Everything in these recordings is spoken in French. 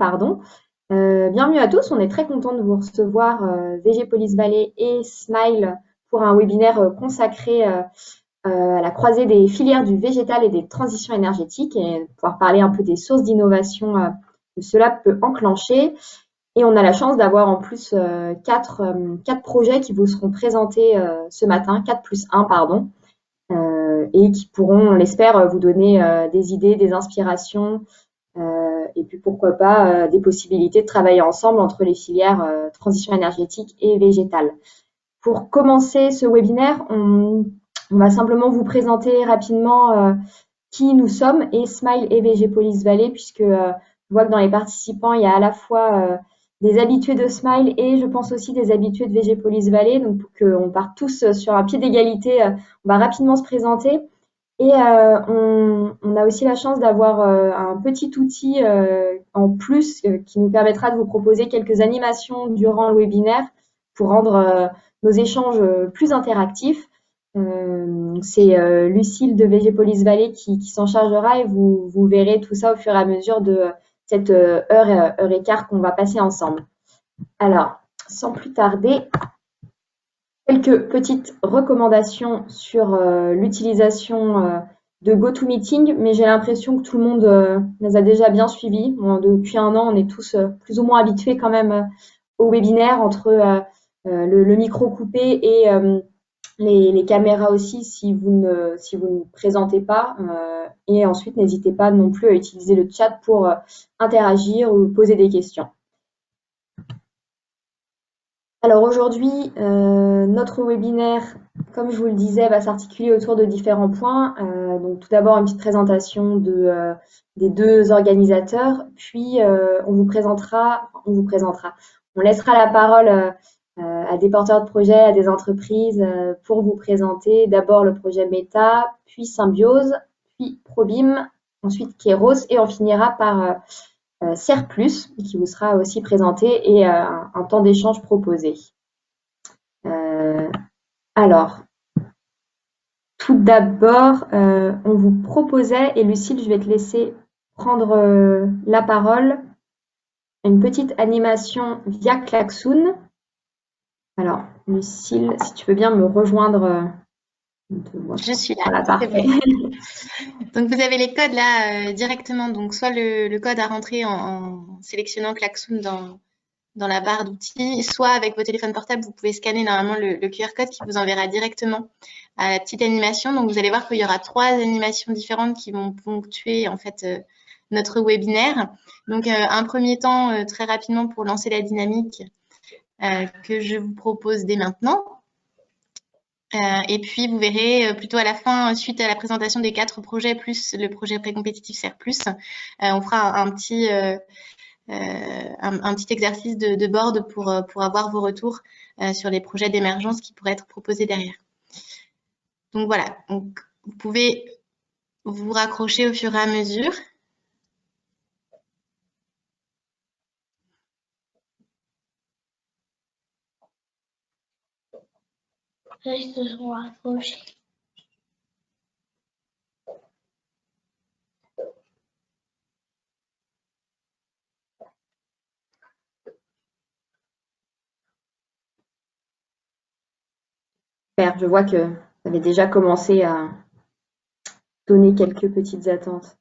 pardon. Bienvenue à tous, on est très content de vous recevoir VG Police Valley et Smile pour un webinaire consacré à la croisée des filières du végétal et des transitions énergétiques et pouvoir parler un peu des sources d'innovation que cela peut enclencher. Et on a la chance d'avoir en plus quatre projets qui vous seront présentés ce matin, 4+1 pardon, et qui pourront, on l'espère, vous donner des idées, des inspirations, et puis pourquoi pas des possibilités de travailler ensemble entre les filières transition énergétique et végétale. Pour commencer ce webinaire, on va simplement vous présenter rapidement qui nous sommes, et Smile et VG Police Valley, puisque je vois que dans les participants, il y a à la fois des habitués de Smile et je pense aussi des habitués de VG Police Valley. Donc pour qu'on parte tous sur un pied d'égalité, on va rapidement se présenter. Et on a aussi la chance d'avoir un petit outil en plus qui nous permettra de vous proposer quelques animations durant le webinaire pour rendre nos échanges plus interactifs. C'est Lucille de VG Police Valley qui s'en chargera et vous verrez tout ça au fur et à mesure de cette heure et quart qu'on va passer ensemble. Alors, sans plus tarder, quelques petites recommandations sur l'utilisation de GoToMeeting, mais j'ai l'impression que tout le monde les a déjà bien suivis. Bon, depuis un an, on est tous plus ou moins habitués quand même au webinaire entre le micro coupé et les caméras aussi si vous ne présentez pas. Et ensuite, n'hésitez pas non plus à utiliser le chat pour interagir ou poser des questions. Alors aujourd'hui, notre webinaire, comme je vous le disais, va s'articuler autour de différents points. Donc tout d'abord, une petite présentation des deux organisateurs, puis on laissera la parole à des porteurs de projets, à des entreprises pour vous présenter d'abord le projet Meta, puis Symbiose, puis Probim, ensuite Keros, et on finira par Serre Plus, qui vous sera aussi présenté, et un temps d'échange proposé. Alors, tout d'abord, on vous proposait, et Lucille, je vais te laisser prendre la parole, une petite animation via Klaxoon. Alors, Lucille, si tu veux bien me rejoindre. Je suis là. Voilà, parfait. Bon. Donc, vous avez les codes là directement. Donc, soit le code à rentrer en sélectionnant Klaxoon dans la barre d'outils, soit avec vos téléphones portables, vous pouvez scanner normalement le QR code qui vous enverra directement à la petite animation. Donc, vous allez voir qu'il y aura 3 animations différentes qui vont ponctuer en fait notre webinaire. Donc, un premier temps, très rapidement pour lancer la dynamique que je vous propose dès maintenant. Et puis, vous verrez plutôt à la fin, suite à la présentation des 4 projets, plus le projet précompétitif Serre Plus, on fera un petit exercice de board pour avoir vos retours sur les projets d'émergence qui pourraient être proposés derrière. Donc voilà, donc, vous pouvez vous raccrocher au fur et à mesure. Ils se sont raccrochés. Super, je vois que vous avez déjà commencé à donner quelques petites attentes.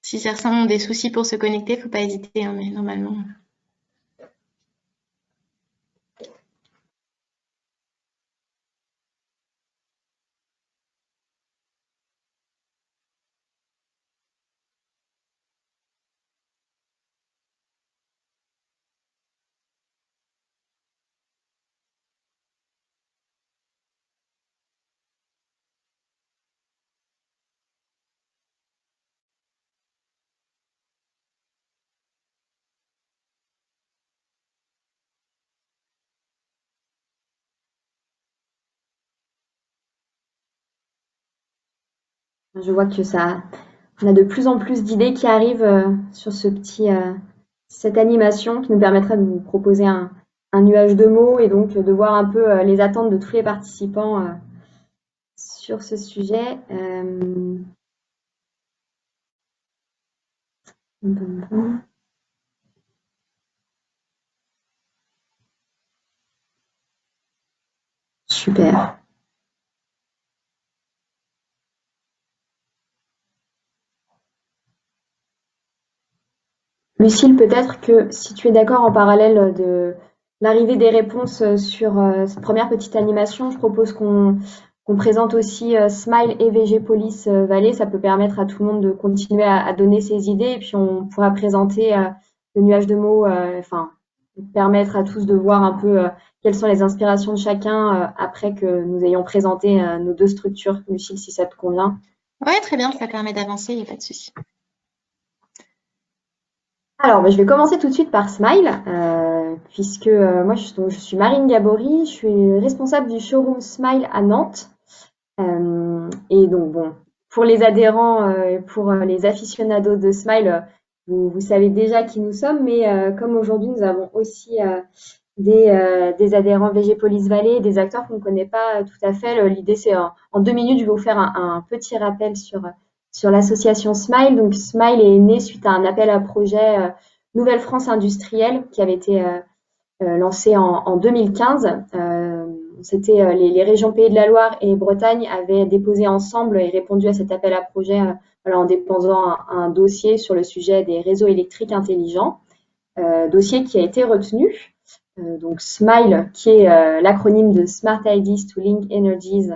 Si certains ont des soucis pour se connecter, il ne faut pas hésiter, hein, mais normalement... Je vois que on a de plus en plus d'idées qui arrivent sur cette animation qui nous permettra de vous proposer un nuage de mots et donc de voir un peu les attentes de tous les participants sur ce sujet. Super. Lucille, peut-être que si tu es d'accord en parallèle de l'arrivée des réponses sur cette première petite animation, je propose qu'on présente aussi Smile et VG Police Valley. Ça peut permettre à tout le monde de continuer à donner ses idées et puis on pourra présenter le nuage de mots, enfin, permettre à tous de voir un peu quelles sont les inspirations de chacun après que nous ayons présenté nos deux structures. Lucille, si ça te convient. Ouais, très bien, ça permet d'avancer, il n'y a pas de souci. Alors, je vais commencer tout de suite par Smile, puisque moi, je suis Marine Gabory, je suis responsable du showroom Smile à Nantes. Et donc, bon, pour les adhérents, pour les aficionados de Smile, vous savez déjà qui nous sommes, mais comme aujourd'hui, nous avons aussi des adhérents VG Police Valley, des acteurs qu'on ne connaît pas tout à fait. L'idée, c'est en 2 minutes, je vais vous faire un petit rappel sur l'association Smile. Donc, Smile est né suite à un appel à projet Nouvelle France industrielle qui avait été lancé en 2015. C'était les régions Pays de la Loire et Bretagne avaient déposé ensemble et répondu à cet appel à projet en déposant un dossier sur le sujet des réseaux électriques intelligents, dossier qui a été retenu. Donc SMILE, qui est l'acronyme de Smart Ideas to Link Energies,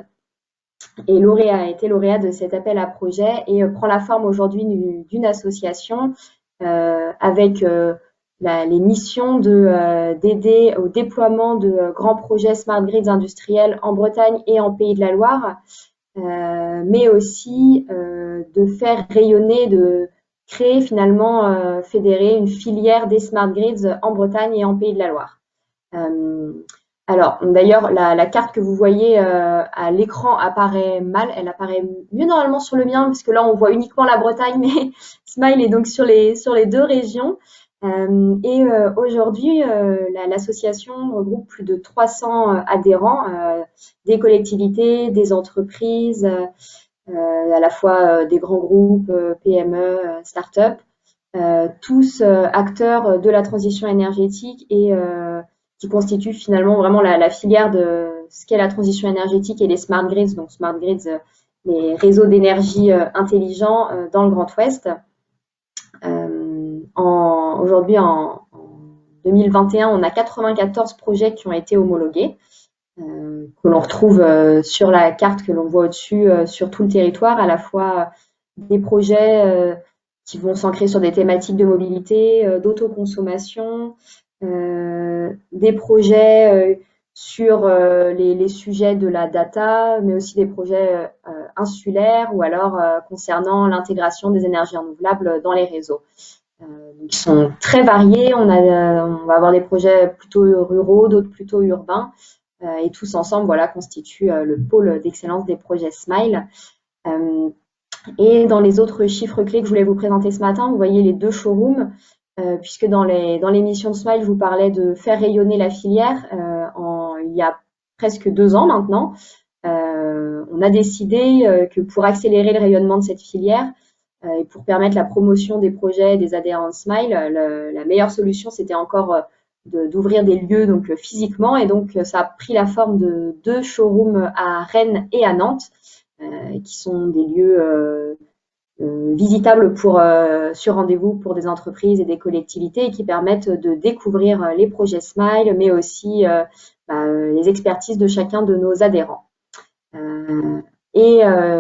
a été lauréat de cet appel à projet et prend la forme aujourd'hui d'une association avec les missions d'aider au déploiement de grands projets smart grids industriels en Bretagne et en Pays de la Loire, mais aussi de faire rayonner, de créer finalement, fédérer une filière des smart grids en Bretagne et en Pays de la Loire. Alors, d'ailleurs, la carte que vous voyez à l'écran apparaît mal. Elle apparaît mieux normalement sur le mien, parce que là, on voit uniquement la Bretagne, mais Smile est donc sur les deux régions. Aujourd'hui, l'association regroupe plus de 300 adhérents, des collectivités, des entreprises, à la fois des grands groupes, PME, start-up, tous acteurs de la transition énergétique et qui constitue finalement vraiment la filière de ce qu'est la transition énergétique et les smart grids. Donc smart grids, les réseaux d'énergie intelligents dans le Grand Ouest. Aujourd'hui, en 2021, on a 94 projets qui ont été homologués, que l'on retrouve sur la carte que l'on voit au-dessus sur tout le territoire, à la fois des projets qui vont s'ancrer sur des thématiques de mobilité, d'autoconsommation, des projets sur les sujets de la data, mais aussi des projets insulaires ou alors concernant l'intégration des énergies renouvelables dans les réseaux. Ils sont très variés. On va avoir des projets plutôt ruraux, d'autres plutôt urbains, et tous ensemble, voilà, constituent le pôle d'excellence des projets Smile. Et dans les autres chiffres clés que je voulais vous présenter ce matin, vous voyez les deux showrooms, puisque dans l'émission de Smile, je vous parlais de faire rayonner la filière il y a presque 2 ans maintenant. On a décidé que pour accélérer le rayonnement de cette filière et pour permettre la promotion des projets des adhérents de Smile, la meilleure solution, c'était encore d'ouvrir des lieux donc physiquement, et donc ça a pris la forme de 2 showrooms à Rennes et à Nantes, qui sont des lieux visitables sur rendez-vous pour des entreprises et des collectivités et qui permettent de découvrir les projets Smile, mais aussi les expertises de chacun de nos adhérents.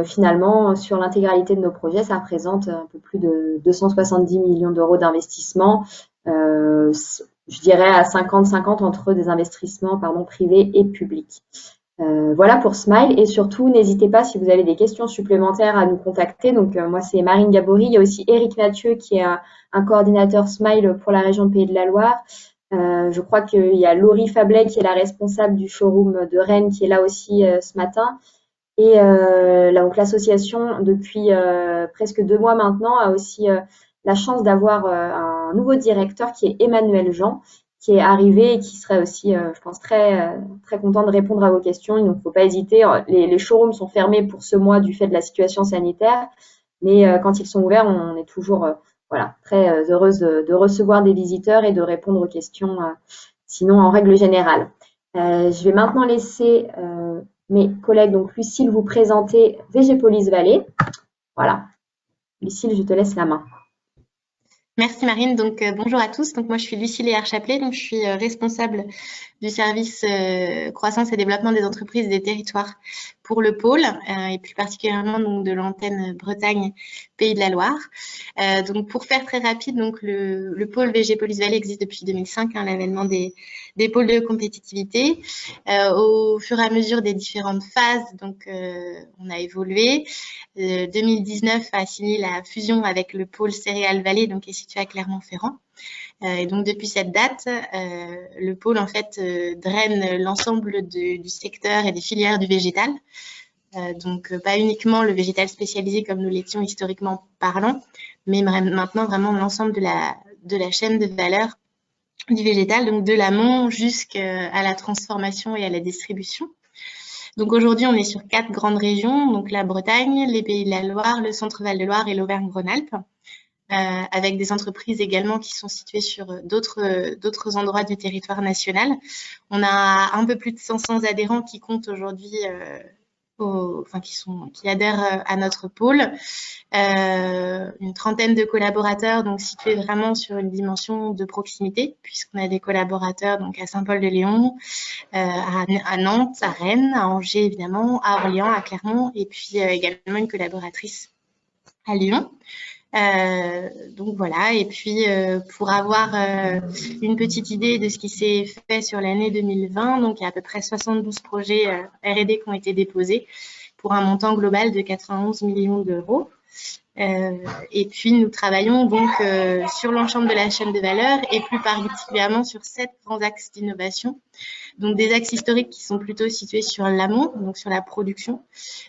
Finalement, sur l'intégralité de nos projets, ça représente un peu plus de 270 millions d'euros d'investissement, je dirais à 50-50 entre des investissements privés et publics. Voilà pour Smile, et surtout, n'hésitez pas, si vous avez des questions supplémentaires, à nous contacter. Donc, moi, c'est Marine Gabory. Il y a aussi Eric Mathieu, qui est un coordinateur Smile pour la région Pays de la Loire. Je crois qu'il y a Laurie Fablet, qui est la responsable du showroom de Rennes, qui est là aussi ce matin. Et donc l'association, depuis presque 2 mois maintenant, a aussi la chance d'avoir un nouveau directeur qui est Emmanuel Jean, qui est arrivé et qui serait aussi, je pense, très content de répondre à vos questions. Il ne faut pas hésiter. Les showrooms sont fermés pour ce mois du fait de la situation sanitaire, mais quand ils sont ouverts, on est toujours voilà, très heureuse de recevoir des visiteurs et de répondre aux questions, sinon en règle générale. Je vais maintenant laisser mes collègues, donc Lucille, vous présenter Végépolis Valley. Voilà. Lucille, je te laisse la main. Merci Marine. Donc bonjour à tous. Donc moi je suis Lucille Léard-Chaplet, donc je suis responsable du service croissance et développement des entreprises et des territoires pour le pôle et plus particulièrement donc de l'antenne Bretagne Pays de la Loire. Donc pour faire très rapide, donc le pôle Végépolis Valley existe depuis 2005, l'avènement des pôles de compétitivité. Au fur et à mesure des différentes phases, donc on a évolué. 2019 a signé la fusion avec le pôle Céréales Vallée, donc qui est situé à Clermont-Ferrand. Et donc depuis cette date, le pôle en fait draine l'ensemble du secteur et des filières du végétal. Donc pas uniquement le végétal spécialisé comme nous l'étions historiquement parlant, mais maintenant vraiment l'ensemble de la chaîne de valeur du végétal, donc de l'amont jusqu'à la transformation et à la distribution. Donc aujourd'hui, on est sur 4 grandes régions, donc la Bretagne, les Pays de la Loire, le Centre-Val de Loire et l'Auvergne-Rhône-Alpes. Avec des entreprises également qui sont situées sur d'autres endroits du territoire national. On a un peu plus de 500 adhérents qui comptent aujourd'hui, qui adhèrent à notre pôle. Une trentaine de collaborateurs, donc situés vraiment sur une dimension de proximité, puisqu'on a des collaborateurs donc à Saint-Paul-de-Léon, à Nantes, à Rennes, à Angers évidemment, à Orléans, à Clermont, et puis également une collaboratrice à Lyon. Donc voilà, et puis pour avoir une petite idée de ce qui s'est fait sur l'année 2020, donc il y a à peu près 72 projets R&D qui ont été déposés pour un montant global de 91 millions d'euros. Et puis nous travaillons donc sur l'ensemble de la chaîne de valeur et plus particulièrement sur 7 grands axes d'innovation. Donc des axes historiques qui sont plutôt situés sur l'amont, donc sur la production,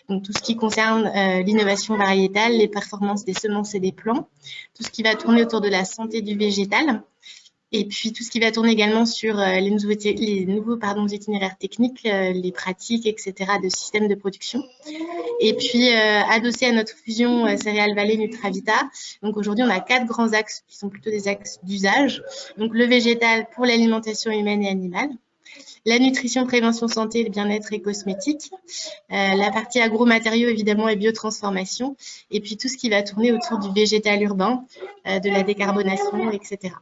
donc tout ce qui concerne l'innovation variétale, les performances des semences et des plants, tout ce qui va tourner autour de la santé du végétal, et puis tout ce qui va tourner également sur les nouveaux itinéraires techniques, les pratiques, etc. de systèmes de production. Et puis adossé à notre fusion Céréales Vallée Nutravita, donc aujourd'hui on a 4 grands axes qui sont plutôt des axes d'usage, donc le végétal pour l'alimentation humaine et animale, la nutrition, prévention, santé, le bien-être et cosmétique, la partie agromatériaux évidemment et biotransformation, et puis tout ce qui va tourner autour du végétal urbain, de la décarbonation, etc.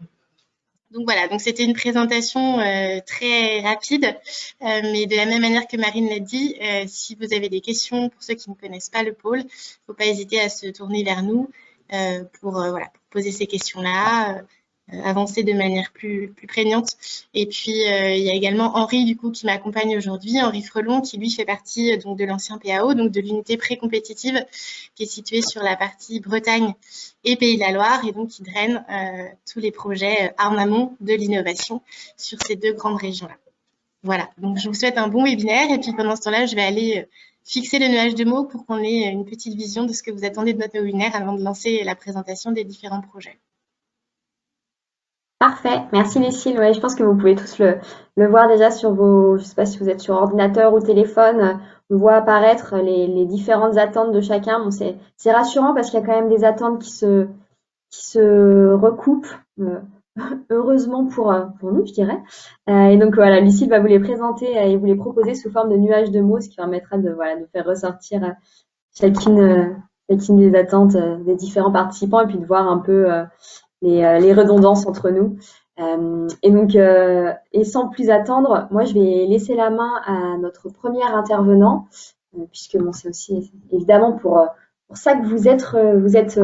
Donc voilà, donc c'était une présentation très rapide, mais de la même manière que Marine l'a dit, si vous avez des questions pour ceux qui ne connaissent pas le pôle, il ne faut pas hésiter à se tourner vers nous pour poser ces questions-là. Avancer de manière plus prégnante. Et puis, il y a également Henri, du coup, qui m'accompagne aujourd'hui, Henri Frelon, qui, lui, fait partie donc, de l'ancien PAO, donc de l'unité pré-compétitive, qui est située sur la partie Bretagne et Pays de la Loire, et donc qui draine tous les projets en amont de l'innovation sur ces 2 grandes régions-là. Voilà, donc je vous souhaite un bon webinaire, et puis pendant ce temps-là, je vais aller fixer le nuage de mots pour qu'on ait une petite vision de ce que vous attendez de notre webinaire avant de lancer la présentation des différents projets. Parfait, merci Lucille. Ouais, je pense que vous pouvez tous le voir déjà sur je ne sais pas si vous êtes sur ordinateur ou téléphone, on voit apparaître les différentes attentes de chacun. Bon, c'est rassurant parce qu'il y a quand même des attentes qui se recoupent, heureusement pour nous, je dirais. Et donc voilà, Lucille va vous les présenter et vous les proposer sous forme de nuages de mots, ce qui permettra de faire ressortir chacune des attentes des différents participants et puis de voir un peu les redondances entre nous. Et donc, et sans plus attendre, moi, je vais laisser la main à notre premier intervenant, puisque bon, c'est aussi évidemment pour ça que vous êtes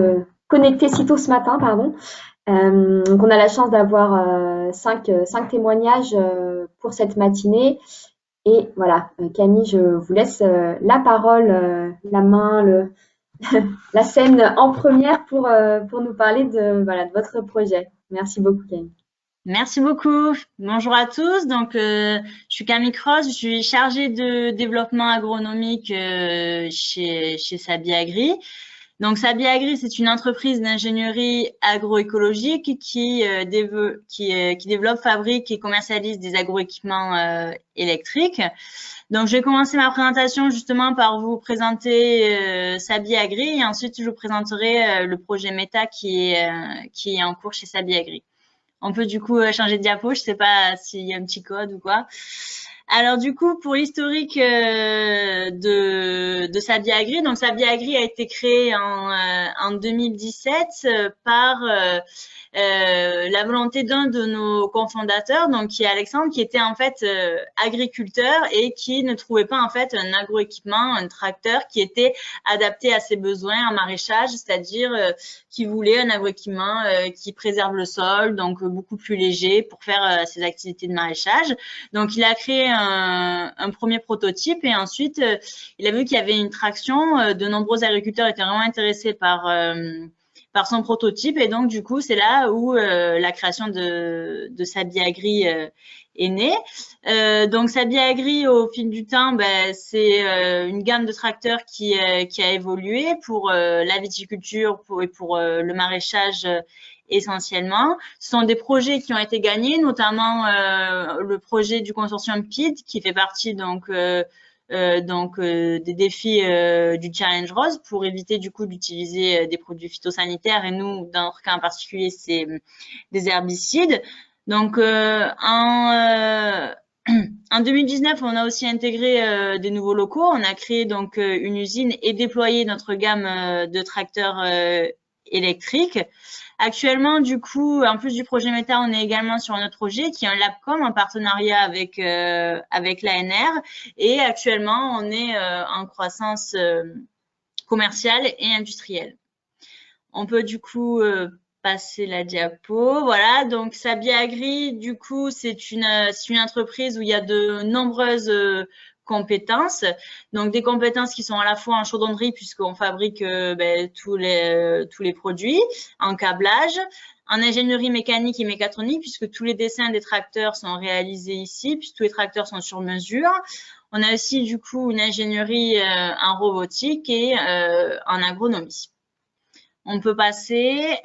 connectés si tôt ce matin, pardon. Donc, on a la chance d'avoir 5 témoignages pour cette matinée. Et voilà, Camille, je vous laisse la parole, la main, la scène en première pour nous parler de votre projet. Merci beaucoup, Camille. Merci beaucoup. Bonjour à tous. Donc, je suis Camille Cross. Je suis chargée de développement agronomique chez Sabi Agri. Donc, Sabi Agri, c'est une entreprise d'ingénierie agroécologique qui développe, fabrique et commercialise des agroéquipements électriques. Donc, je vais commencer ma présentation justement par vous présenter Sabi Agri et ensuite je vous présenterai le projet Meta qui est en cours chez Sabi Agri. On peut du coup changer de diapo, je ne sais pas s'il y a un petit code ou quoi. Alors du coup, pour l'historique de Sabi Agri, donc Sabi Agri a été créé en 2017 par la volonté d'un de nos cofondateurs, donc qui est Alexandre, qui était en fait agriculteur et qui ne trouvait pas en fait un agroéquipement, un tracteur qui était adapté à ses besoins en maraîchage, c'est-à-dire qui voulait un agroéquipement qui préserve le sol, donc beaucoup plus léger pour faire ses activités de maraîchage. Donc il a créé un premier prototype et ensuite il a vu qu'il y avait une traction. De nombreux agriculteurs étaient vraiment intéressés par son prototype et donc du coup c'est là où la création de Sabi Agri est née. Donc Sabi Agri au fil du temps, c'est une gamme de tracteurs qui a évolué pour la viticulture et pour le maraîchage essentiellement. Ce sont des projets qui ont été gagnés, notamment le projet du consortium PID qui fait partie des défis du Challenge Rose pour éviter du coup d'utiliser des produits phytosanitaires et nous, dans notre cas en particulier, c'est des herbicides. Donc en 2019, on a aussi intégré des nouveaux locaux. On a créé donc une usine et déployé notre gamme de tracteurs électriques. Actuellement, du coup, en plus du projet Meta, on est également sur un autre projet qui est un LabCom en partenariat avec l'ANR. Et actuellement, on est en croissance commerciale et industrielle. On peut du coup passer la diapo. Voilà, donc Sabi Agri, du coup, c'est une entreprise où il y a de nombreuses compétences. Donc, des compétences qui sont à la fois en chaudronnerie, puisqu'on fabrique tous les produits, en câblage, en ingénierie mécanique et mécatronique, puisque tous les dessins des tracteurs sont réalisés ici, puisque tous les tracteurs sont sur mesure. On a aussi, du coup, une ingénierie en robotique et en agronomie. On peut passer...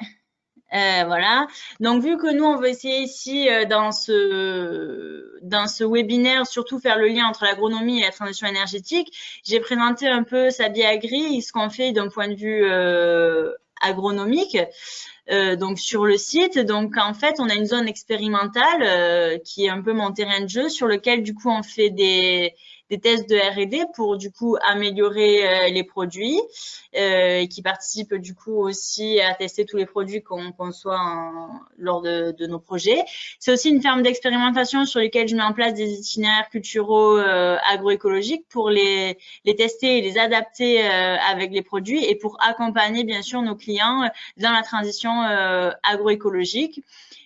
voilà. Donc, vu que nous, on veut essayer ici, dans ce webinaire, surtout faire le lien entre l'agronomie et la transition énergétique, j'ai présenté un peu Sabi Agri, ce qu'on fait d'un point de vue agronomique. Donc, sur le site. Donc, en fait, on a une zone expérimentale qui est un peu mon terrain de jeu sur lequel, du coup, on fait des tests de R&D pour du coup améliorer les produits qui participent du coup aussi à tester tous les produits qu'on conçoit lors de nos projets. C'est aussi une ferme d'expérimentation sur lesquelles je mets en place des itinéraires culturaux agroécologiques pour les tester et les adapter avec les produits et pour accompagner bien sûr nos clients dans la transition agroécologique.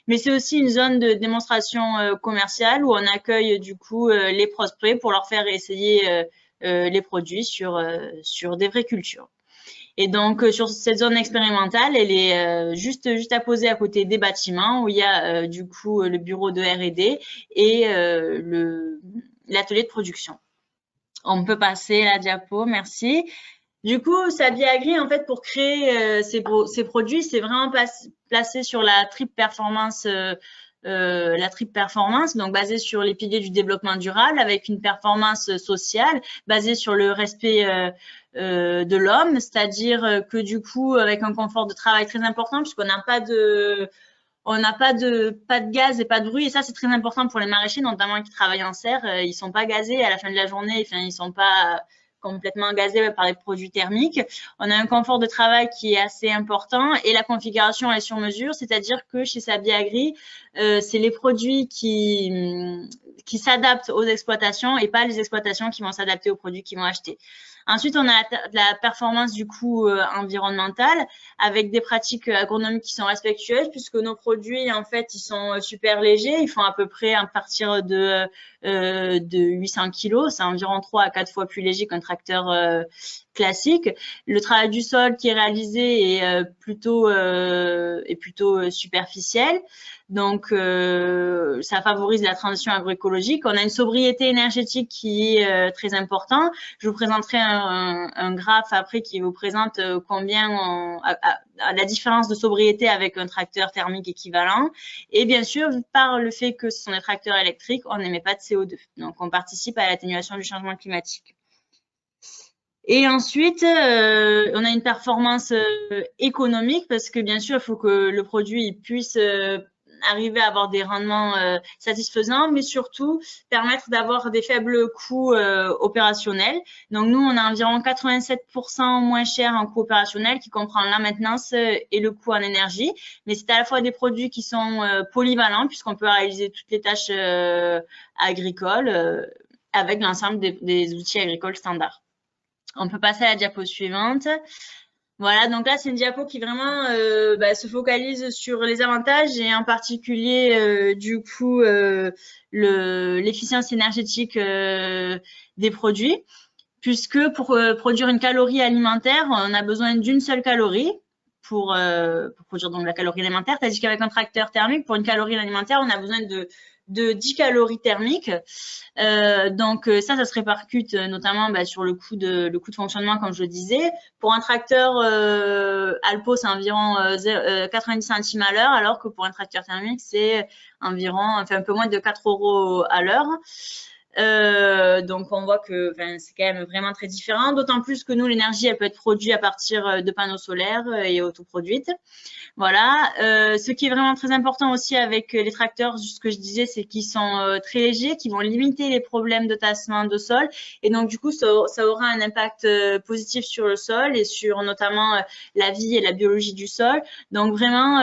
Mais c'est aussi une zone de démonstration commerciale où on accueille du coup les prospects pour leur faire essayer les produits sur des vraies cultures. Et donc sur cette zone expérimentale, elle est juste à poser à côté des bâtiments où il y a du coup le bureau de R&D et l'atelier de production. On peut passer la diapo, merci. Du coup, Sabi Agri, en fait, pour créer ces produits, c'est vraiment placé sur la triple performance, donc basée sur les piliers du développement durable, avec une performance sociale basée sur le respect de l'homme, c'est-à-dire que du coup, avec un confort de travail très important, puisqu'on n'a pas de gaz et pas de bruit, et ça c'est très important pour les maraîchers, notamment qui travaillent en serre. Ils sont pas gazés à la fin de la journée, enfin ils sont pas complètement gazés par les produits thermiques. On a un confort de travail qui est assez important et la configuration est sur mesure, c'est-à-dire que chez Sabi Agri, c'est les produits qui s'adaptent aux exploitations et pas les exploitations qui vont s'adapter aux produits qu'ils vont acheter. Ensuite, on a la performance du coup environnementale avec des pratiques agronomiques qui sont respectueuses puisque nos produits, en fait, ils sont super légers. Ils font à peu près à partir de 800 kg. C'est environ 3 à 4 fois plus léger qu'un tracteur classique. Le travail du sol qui est réalisé est plutôt superficiel. Donc, ça favorise la transition agroécologique. On a une sobriété énergétique qui est très importante. Je vous présenterai un graphe après qui vous présente combien la différence de sobriété avec un tracteur thermique équivalent. Et bien sûr, par le fait que ce sont des tracteurs électriques, on n'émet pas de CO2. Donc, on participe à l'atténuation du changement climatique. Et ensuite, on a une performance économique parce que bien sûr, il faut que le produit puisse arriver à avoir des rendements satisfaisants, mais surtout permettre d'avoir des faibles coûts opérationnels. Donc, nous, on a environ 87% moins cher en coût opérationnel qui comprend la maintenance et le coût en énergie. Mais c'est à la fois des produits qui sont polyvalents puisqu'on peut réaliser toutes les tâches agricoles avec l'ensemble des outils agricoles standards. On peut passer à la diapo suivante. Voilà, donc là, c'est une diapo qui vraiment se focalise sur les avantages et en particulier, du coup, l'efficience énergétique des produits, puisque pour produire une calorie alimentaire, on a besoin d'une seule calorie pour produire donc la calorie alimentaire, tandis qu'avec un tracteur thermique, pour une calorie alimentaire, on a besoin de 10 calories thermiques. Donc ça se répercute notamment sur le coût de fonctionnement, comme je le disais. Pour un tracteur Alpo, c'est environ 90 centimes à l'heure, alors que pour un tracteur thermique, c'est environ, un peu moins de 4 € à l'heure. Donc on voit que c'est quand même vraiment très différent, d'autant plus que nous, l'énergie, elle peut être produite à partir de panneaux solaires et autoproduite. Voilà. Ce qui est vraiment très important aussi avec les tracteurs, ce que je disais, c'est qu'ils sont très légers, qui vont limiter les problèmes de tassement de sol. Et donc, du coup, ça aura un impact positif sur le sol et sur notamment la vie et la biologie du sol. Donc, vraiment,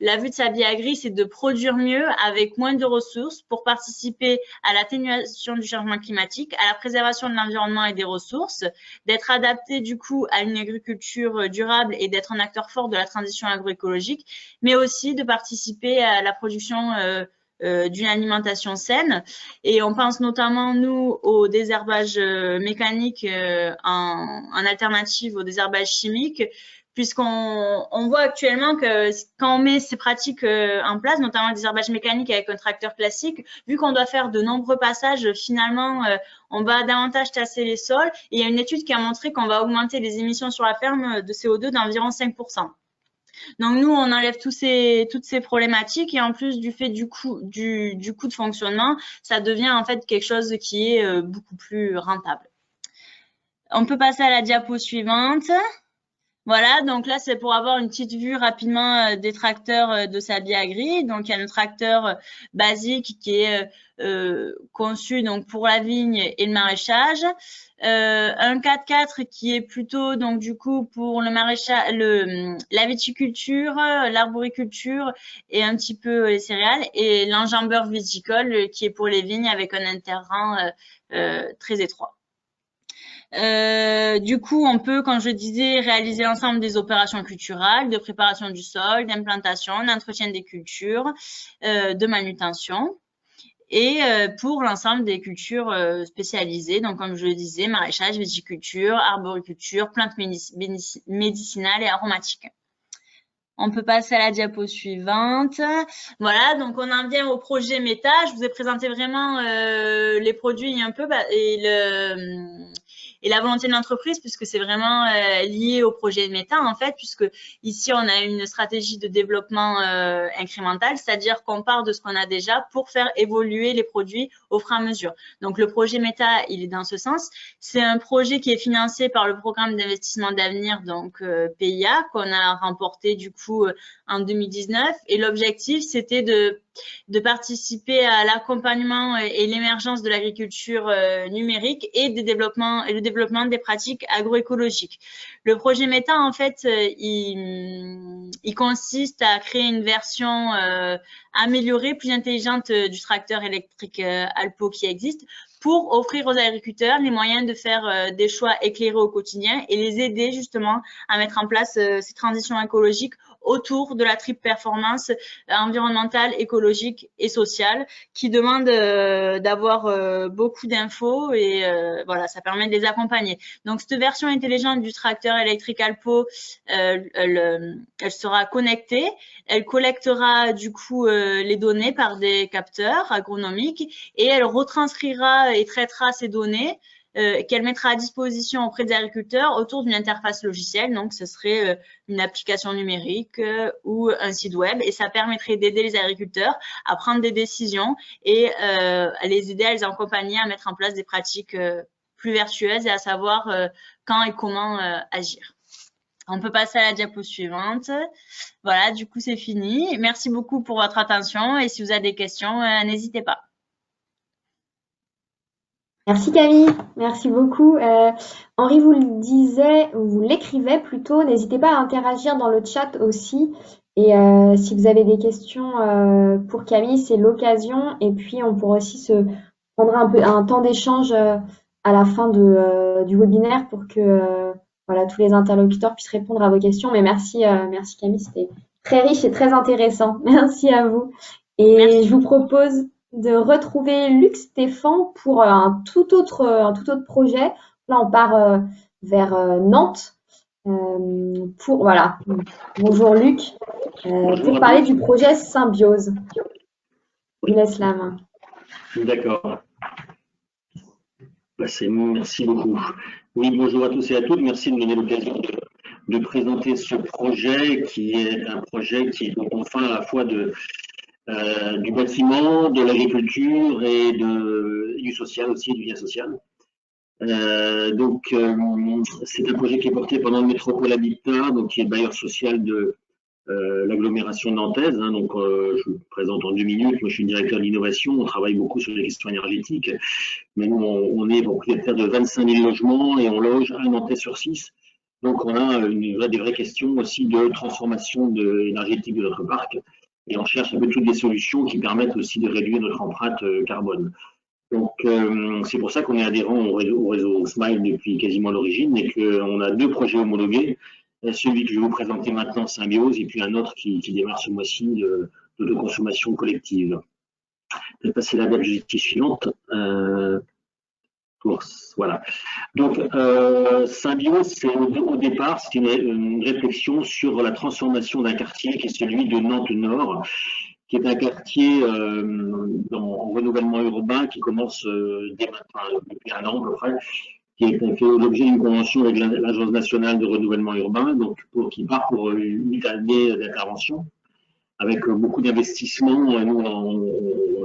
la vue de Sabie Agri, c'est de produire mieux avec moins de ressources pour participer à l'atténuation du changement climatique, à la préservation de l'environnement et des ressources, d'être adapté du coup à une agriculture durable et d'être un acteur fort de la transition agroécologique, mais aussi de participer à la production d'une alimentation saine. Et on pense notamment, nous, au désherbage mécanique en alternative au désherbage chimique, puisqu'on voit actuellement que quand on met ces pratiques en place, notamment le désherbage mécanique avec un tracteur classique, vu qu'on doit faire de nombreux passages, finalement, on va davantage tasser les sols. Et il y a une étude qui a montré qu'on va augmenter les émissions sur la ferme de CO2 d'environ 5%. Donc, nous, on enlève toutes ces problématiques et en plus du fait du coût de fonctionnement, ça devient en fait quelque chose qui est beaucoup plus rentable. On peut passer à la diapo suivante. Voilà, donc là, c'est pour avoir une petite vue rapidement des tracteurs de Sabie Agri. Donc, il y a le tracteur basique qui est conçu donc pour la vigne et le maraîchage. Un 4x4 qui est plutôt donc du coup pour le maraîchage, la viticulture, l'arboriculture et un petit peu les céréales. Et l'enjambeur viticole qui est pour les vignes avec un interrang très étroit. Du coup, on peut, comme je disais, réaliser l'ensemble des opérations culturales, de préparation du sol, d'implantation, d'entretien des cultures, de manutention. Et pour l'ensemble des cultures spécialisées, donc comme je le disais, maraîchage, viticulture, arboriculture, plantes médicinales et aromatiques. On peut passer à la diapo suivante. Voilà, donc on en vient au projet méta. Je vous ai présenté vraiment les produits un peu et la volonté de l'entreprise, puisque c'est vraiment lié au projet méta, en fait, puisque ici, on a une stratégie de développement incrémental, c'est-à-dire qu'on part de ce qu'on a déjà pour faire évoluer les produits au fur et à mesure. Donc, le projet méta, il est dans ce sens. C'est un projet qui est financé par le programme d'investissement d'avenir, donc PIA, qu'on a remporté du coup en 2019. Et l'objectif, c'était de participer à l'accompagnement et l'émergence de l'agriculture numérique et le développement des pratiques agroécologiques. Le projet méta, en fait, il consiste à créer une version améliorée, plus intelligente du tracteur électrique Alpo qui existe pour offrir aux agriculteurs les moyens de faire des choix éclairés au quotidien et les aider justement à mettre en place ces transitions écologiques autour de la triple performance environnementale, écologique et sociale, qui demande d'avoir beaucoup d'infos et voilà, ça permet de les accompagner. Donc cette version intelligente du tracteur électrique Alpo, elle sera connectée, elle collectera du coup les données par des capteurs agronomiques et elle retranscrira et traitera ces données qu'elle mettra à disposition auprès des agriculteurs autour d'une interface logicielle. Donc, ce serait une application numérique ou un site web. Et ça permettrait d'aider les agriculteurs à prendre des décisions et à les aider, à les accompagner, à mettre en place des pratiques plus vertueuses et à savoir quand et comment agir. On peut passer à la diapo suivante. Voilà, du coup, c'est fini. Merci beaucoup pour votre attention. Et si vous avez des questions, n'hésitez pas. Merci Camille, merci beaucoup. Henri vous le disait, vous l'écrivait plutôt, n'hésitez pas à interagir dans le chat aussi. Et si vous avez des questions pour Camille, c'est l'occasion. Et puis on pourra aussi se prendre un temps d'échange à la fin du webinaire pour que voilà, tous les interlocuteurs puissent répondre à vos questions. Mais merci Camille, c'était très riche et très intéressant. Merci à vous. Et merci. Je vous propose de retrouver Luc Stéphane pour un tout autre projet. Là, on part vers Nantes. Voilà. Bonjour Luc. Pour parler du projet Symbiose. Je vous laisse la main. D'accord. Merci beaucoup. Oui, bonjour à tous et à toutes. Merci de me donner l'occasion de présenter ce projet qui est un projet qui est enfin à la fois du bâtiment, de l'agriculture et du social aussi, du lien social. C'est un projet qui est porté pendant le Métropole Habitat, donc qui est bailleur social de l'agglomération nantaise. Je vous présente en 2 minutes. Moi, je suis directeur d'innovation. On travaille beaucoup sur les questions énergétiques. Mais nous, on est propriétaire de 25 000 logements et on loge un Nantais sur 6. Donc, on a des vraies questions aussi de transformation énergétique de notre parc. Et on cherche un peu toutes les solutions qui permettent aussi de réduire notre empreinte carbone. Donc, c'est pour ça qu'on est adhérent au réseau Smile depuis quasiment l'origine et qu'on a 2 projets homologués. Celui que je vais vous présenter maintenant, Symbiose, et puis un autre qui démarre ce mois-ci d'autoconsommation collective. Je vais passer la diapositive suivante. Voilà. Donc, Symbiose, au départ, c'est une réflexion sur la transformation d'un quartier qui est celui de Nantes-Nord, qui est un quartier en renouvellement urbain qui commence depuis 1 an à peu près, qui a fait l'objet d'une convention avec l'Agence nationale de renouvellement urbain, donc qui part pour 8 années d'intervention, avec beaucoup d'investissements. Nous,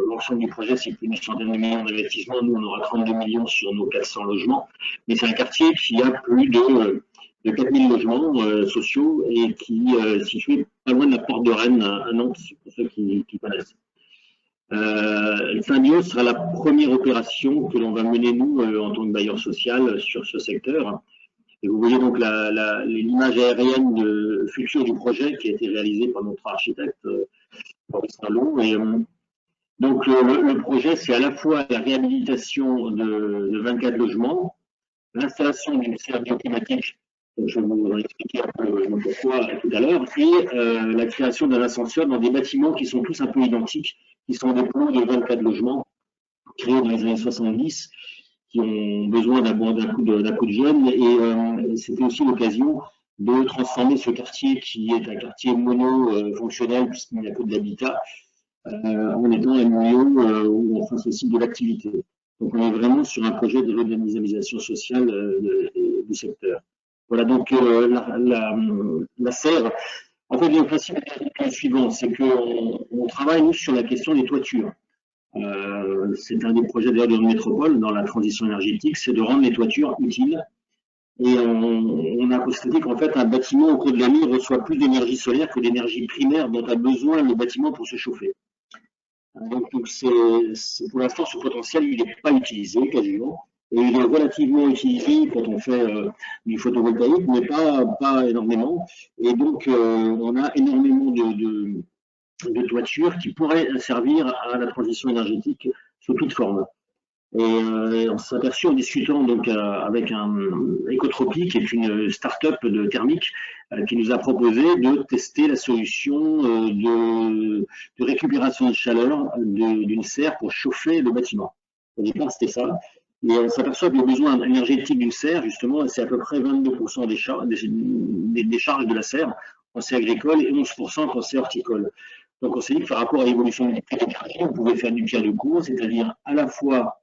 l'ensemble du projet, c'est plus d'une centaine de millions d'investissements. Nous, on aura 32 millions sur nos 400 logements. Mais c'est un quartier qui a plus de 4000 logements sociaux et qui est situé pas loin de la porte de Rennes à Nantes, pour ceux qui connaissent. Symbiose sera la première opération que l'on va mener, nous, en tant que bailleur social, sur ce secteur. Et vous voyez donc l'image aérienne future du projet qui a été réalisée par notre architecte, Maurice Rallot. Et donc, le projet, c'est à la fois la réhabilitation de 24 logements, l'installation d'une serre bioclimatique, je vais vous en expliquer un peu pourquoi tout à l'heure, et la création d'un ascenseur dans des bâtiments qui sont tous un peu identiques, qui sont des plots de 24 logements créés dans les années 70, qui ont besoin d'un coup de jeune. Et c'était aussi l'occasion de transformer ce quartier, qui est un quartier mono-fonctionnel, puisqu'il n'y a que de l'habitat, en étant un milieu où on fasse aussi de l'activité. Donc, on est vraiment sur un projet de redynamisation sociale du secteur. Voilà, donc la serre, en fait, le principe est le suivant, c'est qu'on travaille, nous, sur la question des toitures. C'est un des projets d'ailleurs de notre métropole dans la transition énergétique, c'est de rendre les toitures utiles. Et on a constaté qu'en fait, un bâtiment au cours de l'année reçoit plus d'énergie solaire que d'énergie primaire dont a besoin le bâtiment pour se chauffer. Donc pour l'instant, ce potentiel, il n'est pas utilisé quasiment. Et il est relativement utilisé quand on fait du photovoltaïque, mais pas énormément. Et donc, on a énormément de toitures qui pourraient servir à la transition énergétique sous toute forme. Et on s'est aperçu en discutant donc avec un Ecotropic, qui est une start-up de thermique, qui nous a proposé de tester la solution de récupération de chaleur d'une serre pour chauffer le bâtiment. Au départ, c'était ça. Et on s'aperçoit que le besoin énergétique d'une serre, justement, c'est à peu près 22% des charges de la serre quand c'est agricole et 11% quand c'est horticole. Donc on s'est dit que par rapport à l'évolution du prix de l'énergie, on pouvait faire du pierre de coups, c'est-à-dire à la fois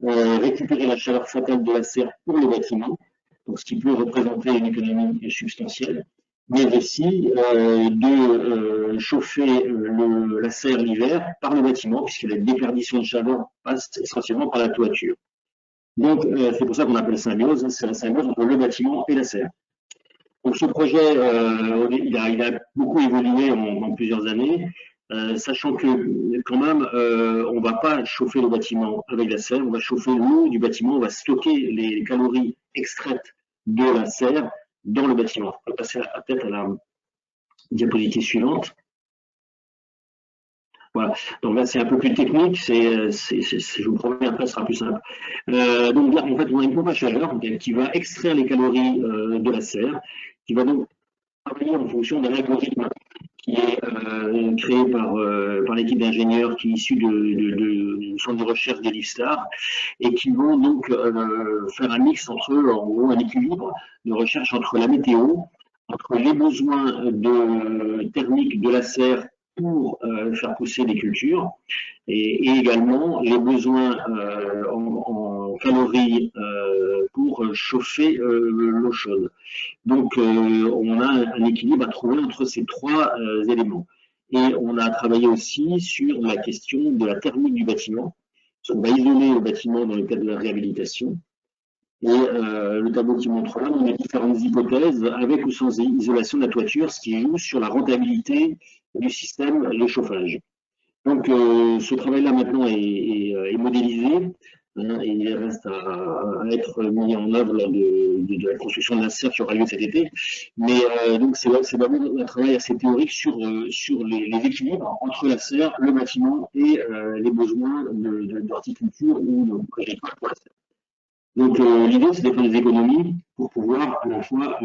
récupérer la chaleur fatale de la serre pour le bâtiment, donc ce qui peut représenter une économie substantielle, mais aussi de chauffer la serre l'hiver par le bâtiment, puisque la déperdition de chaleur passe essentiellement par la toiture. Donc c'est pour ça qu'on appelle symbiose, c'est la symbiose entre le bâtiment et la serre. Donc ce projet, il a beaucoup évolué en plusieurs années. Sachant que quand même, on ne va pas chauffer le bâtiment avec la serre, on va chauffer l'eau du bâtiment, on va stocker les calories extraites de la serre dans le bâtiment. On va passer peut-être à la diapositive suivante. Voilà, donc là c'est un peu plus technique, je vous promets après ce sera plus simple. Donc là en fait on a une pompe à chaleur qui va extraire les calories de la serre, qui va donc travailler en fonction d'un algorithme qui est créé par l'équipe d'ingénieurs qui est issue du centre de recherche des Livstar et qui vont donc faire un mix entre eux, en gros un équilibre de recherche entre la météo, entre les besoins thermiques de la serre pour faire pousser les cultures et également les besoins en calories pour chauffer l'eau chaude. Donc, on a un équilibre à trouver entre ces trois éléments. Et on a travaillé aussi sur la question de la thermique du bâtiment. On va isoler le bâtiment dans le cadre de la réhabilitation. Et le tableau qui montre là, on a différentes hypothèses avec ou sans isolation de la toiture, ce qui joue sur la rentabilité du système de chauffage. Donc, ce travail-là maintenant est modélisé. Et il reste à être mis en œuvre lors de la construction de la serre qui aura lieu cet été. Mais donc c'est vraiment un travail assez théorique sur les équilibres entre la serre, le bâtiment et les besoins d'horticulture ou agricole pour la serre. Donc l'idée c'est de faire des économies pour pouvoir à la fois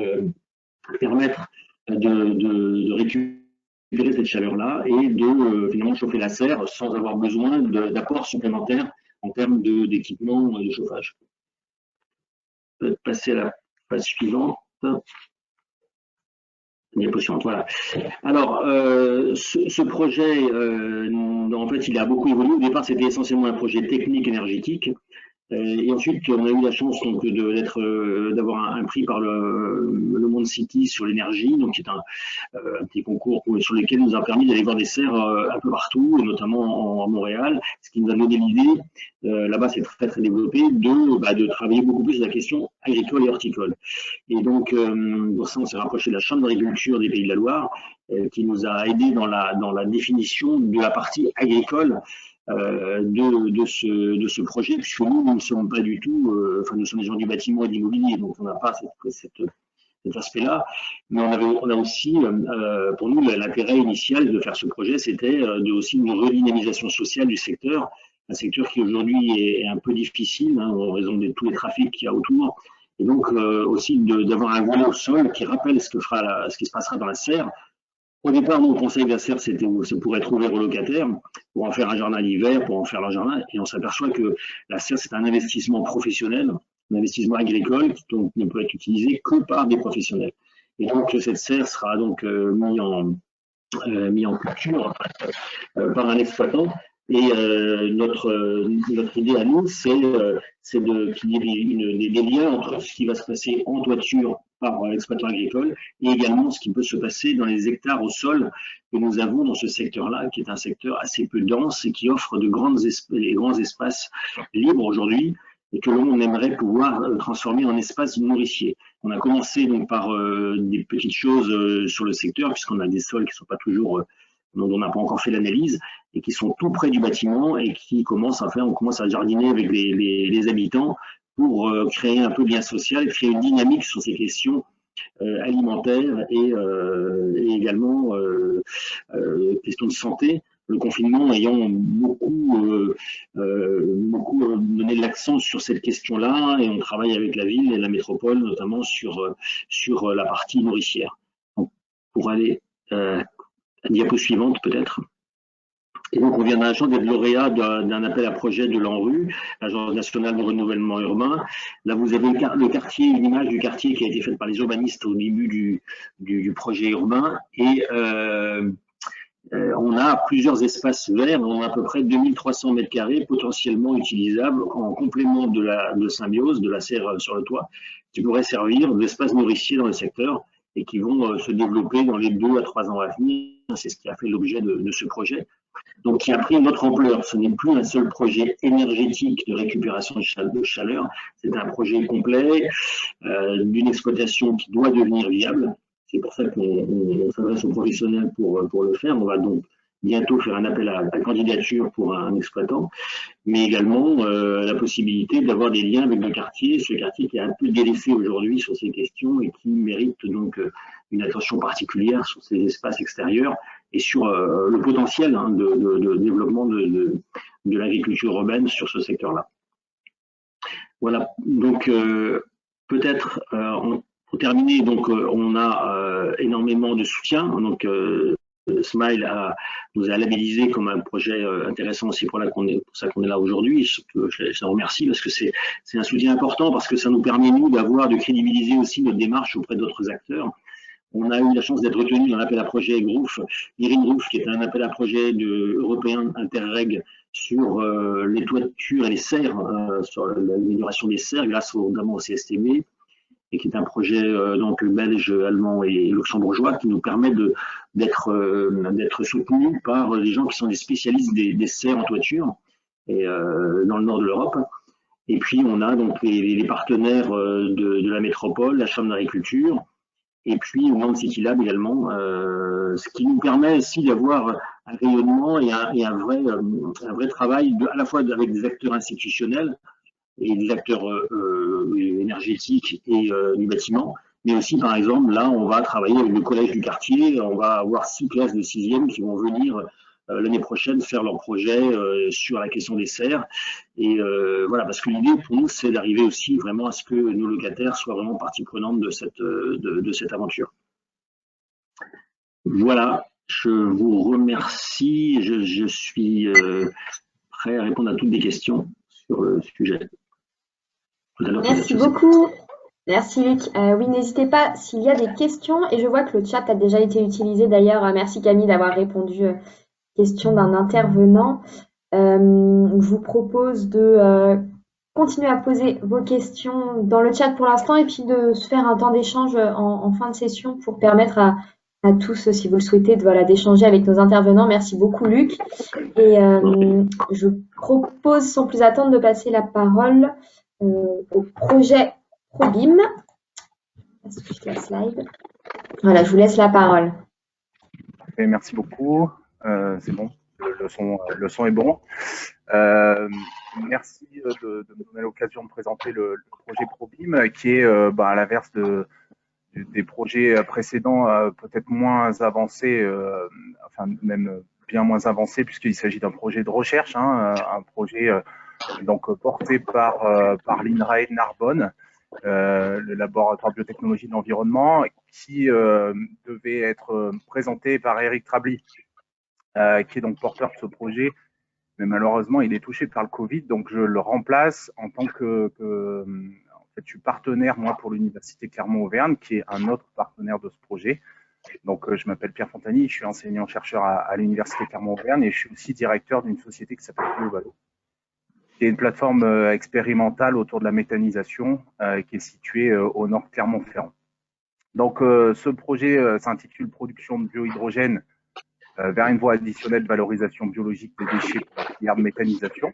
permettre de récupérer cette chaleur-là et de finalement chauffer la serre sans avoir besoin d'apports supplémentaires en termes d'équipement de chauffage. Je vais passer à la page suivante. Diapositive, voilà. Alors, ce projet, en fait, il a beaucoup évolué. Au départ, c'était essentiellement un projet technique énergétique. Et ensuite, on a eu la chance donc d'avoir un prix par le Monde City sur l'énergie, donc qui est un petit concours sur lequel nous a permis d'aller voir des serres un peu partout, et notamment à Montréal, ce qui nous a donné l'idée, là-bas c'est très très développé, de travailler beaucoup plus sur la question agricole et horticole. Et donc, pour ça, on s'est rapproché de la Chambre d'agriculture des Pays de la Loire, qui nous a aidé dans la définition de la partie agricole de ce projet, puisque nous ne sommes pas du tout, nous sommes des gens du bâtiment et de l'immobilier, donc on n'a pas cet aspect-là, mais on a aussi, pour nous, l'intérêt initial de faire ce projet, c'était aussi une redynamisation sociale du secteur, un secteur qui aujourd'hui est un peu difficile, en raison de tous les trafics qu'il y a autour, et donc aussi d'avoir un volet au sol qui rappelle ce qui se passera dans la serre. Au départ, nous, au conseil de la serre, c'était pour être ouvert aux locataires, pour en faire un jardin d'hiver, pour en faire leur jardin. Et on s'aperçoit que la serre, c'est un investissement professionnel, un investissement agricole, qui donc ne peut être utilisé que par des professionnels. Et donc, cette serre sera donc mis en culture par un exploitant. Et notre idée à nous, c'est qu'il y ait des liens entre ce qui va se passer en toiture par l'exploitant agricole et également ce qui peut se passer dans les hectares au sol que nous avons dans ce secteur-là, qui est un secteur assez peu dense et qui offre de grands espaces libres aujourd'hui et que l'on aimerait pouvoir transformer en espaces nourriciers. On a commencé donc par des petites choses sur le secteur, puisqu'on a des sols qui ne sont pas toujours dont on n'a pas encore fait l'analyse, et qui sont tout près du bâtiment et qui on commence à jardiner avec les habitants pour créer un peu de lien social, créer une dynamique sur ces questions alimentaires et également questions de santé le confinement ayant beaucoup donné l'accent sur cette question-là, et on travaille avec la ville et la métropole, notamment sur la partie nourricière. Donc, pour aller à la diapo suivante, peut-être. Et donc, on vient d'un chance d'être lauréat d'un appel à projet de l'ANRU, l'Agence nationale de renouvellement urbain. Là, vous avez le quartier, une image du quartier qui a été faite par les urbanistes au début du projet urbain. Et on a plusieurs espaces verts, on a à peu près 2300 mètres carrés potentiellement utilisables en complément de symbiose, de la serre sur le toit, qui pourraient servir d'espaces nourriciers dans le secteur et qui vont se développer dans les 2 à 3 ans à venir. C'est ce qui a fait l'objet de ce projet. Donc, qui a pris une autre ampleur. Ce n'est plus un seul projet énergétique de récupération de chaleur, c'est un projet complet d'une exploitation qui doit devenir viable. C'est pour ça qu'on s'adresse aux professionnels pour le faire. On va donc bientôt faire un appel à candidature pour un exploitant, mais également la possibilité d'avoir des liens avec le quartier, ce quartier qui est un peu délaissé aujourd'hui sur ces questions et qui mérite donc une attention particulière sur ces espaces extérieurs et sur le potentiel de développement de l'agriculture urbaine sur ce secteur-là. Voilà, donc peut-être pour terminer, donc on a énormément de soutien. Donc Smile nous a labellisé comme un projet intéressant aussi pour ça qu'on est là aujourd'hui. Je remercie parce que c'est un soutien important, parce que ça nous permet, nous, de crédibiliser aussi notre démarche auprès d'autres acteurs. On a eu la chance d'être retenu dans l'appel à projet GROUF, IRIN-GROUF, qui est un appel à projet européen Interreg sur les toitures et les serres, sur l'amélioration des serres grâce notamment au CSTB, et qui est un projet donc belge, allemand et luxembourgeois qui nous permet d'être soutenus par des gens qui sont des spécialistes des serres en toiture et dans le nord de l'Europe. Et puis on a donc les partenaires de la métropole, la Chambre d'agriculture, et puis au Monde City Lab également, ce qui nous permet aussi d'avoir un rayonnement et un vrai travail à la fois avec des acteurs institutionnels et des acteurs énergétiques et du bâtiment, mais aussi par exemple là on va travailler avec le collège du quartier, on va avoir 6 classes de 6e qui vont venir l'année prochaine faire leur projet sur la question des serres. Et voilà, parce que l'idée pour nous, c'est d'arriver aussi vraiment à ce que nos locataires soient vraiment partie prenante de cette aventure. Voilà, je vous remercie. Je suis prêt à répondre à toutes les questions sur le sujet. Merci beaucoup. Merci Luc. Oui, n'hésitez pas s'il y a des questions. Et je vois que le chat a déjà été utilisé d'ailleurs. Merci Camille d'avoir répondu question d'un intervenant. Je vous propose de continuer à poser vos questions dans le chat pour l'instant et puis de se faire un temps d'échange en fin de session pour permettre à tous, si vous le souhaitez, d'échanger avec nos intervenants. Merci beaucoup Luc. Et je propose sans plus attendre de passer la parole au projet ProBIM. Est-ce que je la slide ? Voilà, je vous laisse la parole. Et merci beaucoup. C'est bon, le son est bon. Merci de me donner l'occasion de présenter le projet ProBIM, qui est à l'inverse des projets précédents, peut-être moins avancés, enfin même bien moins avancés, puisqu'il s'agit d'un projet de recherche, un projet donc porté par l'INRAE Narbonne, le laboratoire de biotechnologie de l'environnement, qui devait être présenté par Eric Trabli, qui est donc porteur de ce projet, mais malheureusement il est touché par le Covid, donc je le remplace en tant que en fait, je suis partenaire moi pour l'université Clermont-Auvergne, qui est un autre partenaire de ce projet. Donc je m'appelle Pierre Fontani, je suis enseignant-chercheur à l'université Clermont-Auvergne et je suis aussi directeur d'une société qui s'appelle BioValo, qui est une plateforme expérimentale autour de la méthanisation qui est située au nord de Clermont-Ferrand. Donc ce projet s'intitule Production de biohydrogène vers une voie additionnelle de valorisation biologique des déchets pour la filière de méthanisation,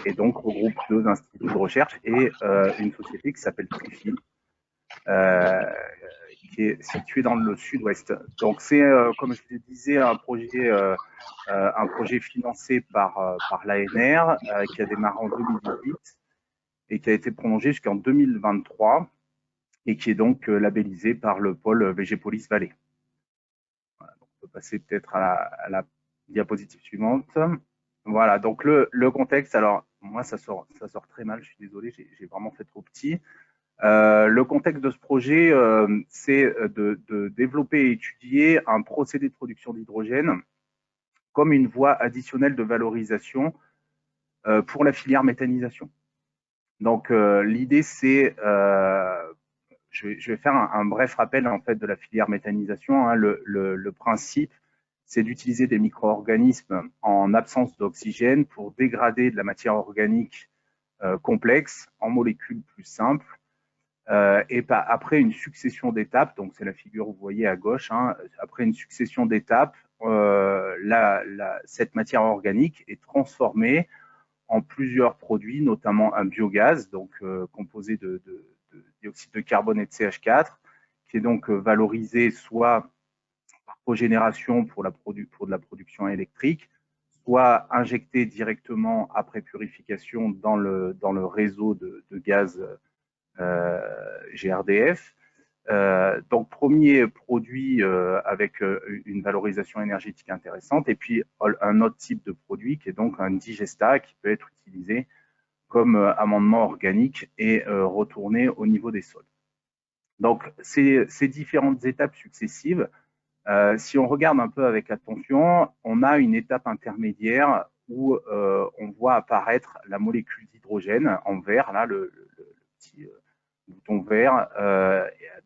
et donc regroupe 2 instituts de recherche et une société qui s'appelle Trifi, qui est située dans le sud-ouest. Donc c'est, comme je le disais, un projet financé par l'ANR, qui a démarré en 2018 et qui a été prolongé jusqu'en 2023 et qui est donc labellisé par le pôle VG Police Vallée. Voilà, donc on peut passer peut-être à la Diapositive suivante. Voilà, donc le contexte, alors moi ça sort très mal, je suis désolé, j'ai vraiment fait trop petit. Le contexte de ce projet, c'est de développer et étudier un procédé de production d'hydrogène comme une voie additionnelle de valorisation pour la filière méthanisation. Donc l'idée c'est, je vais faire un bref rappel en fait de la filière méthanisation. Hein. Le principe, c'est d'utiliser des micro-organismes en absence d'oxygène pour dégrader de la matière organique complexe en molécules plus simples. Et après une succession d'étapes, donc c'est la figure que vous voyez à gauche, hein, après une succession d'étapes, cette matière organique est transformée en plusieurs produits, notamment un biogaz, donc composé de dioxyde de carbone et de CH4, qui est donc valorisé soit par cogénération pour de la production électrique, soit injecté directement après purification dans le réseau de gaz GRDF. Donc, premier produit avec une valorisation énergétique intéressante, et puis un autre type de produit qui est donc un digestat qui peut être utilisé comme amendement organique et retourné au niveau des sols. Donc, ces différentes étapes successives, si on regarde un peu avec attention, on a une étape intermédiaire où on voit apparaître la molécule d'hydrogène en vert, là, le petit bouton vert.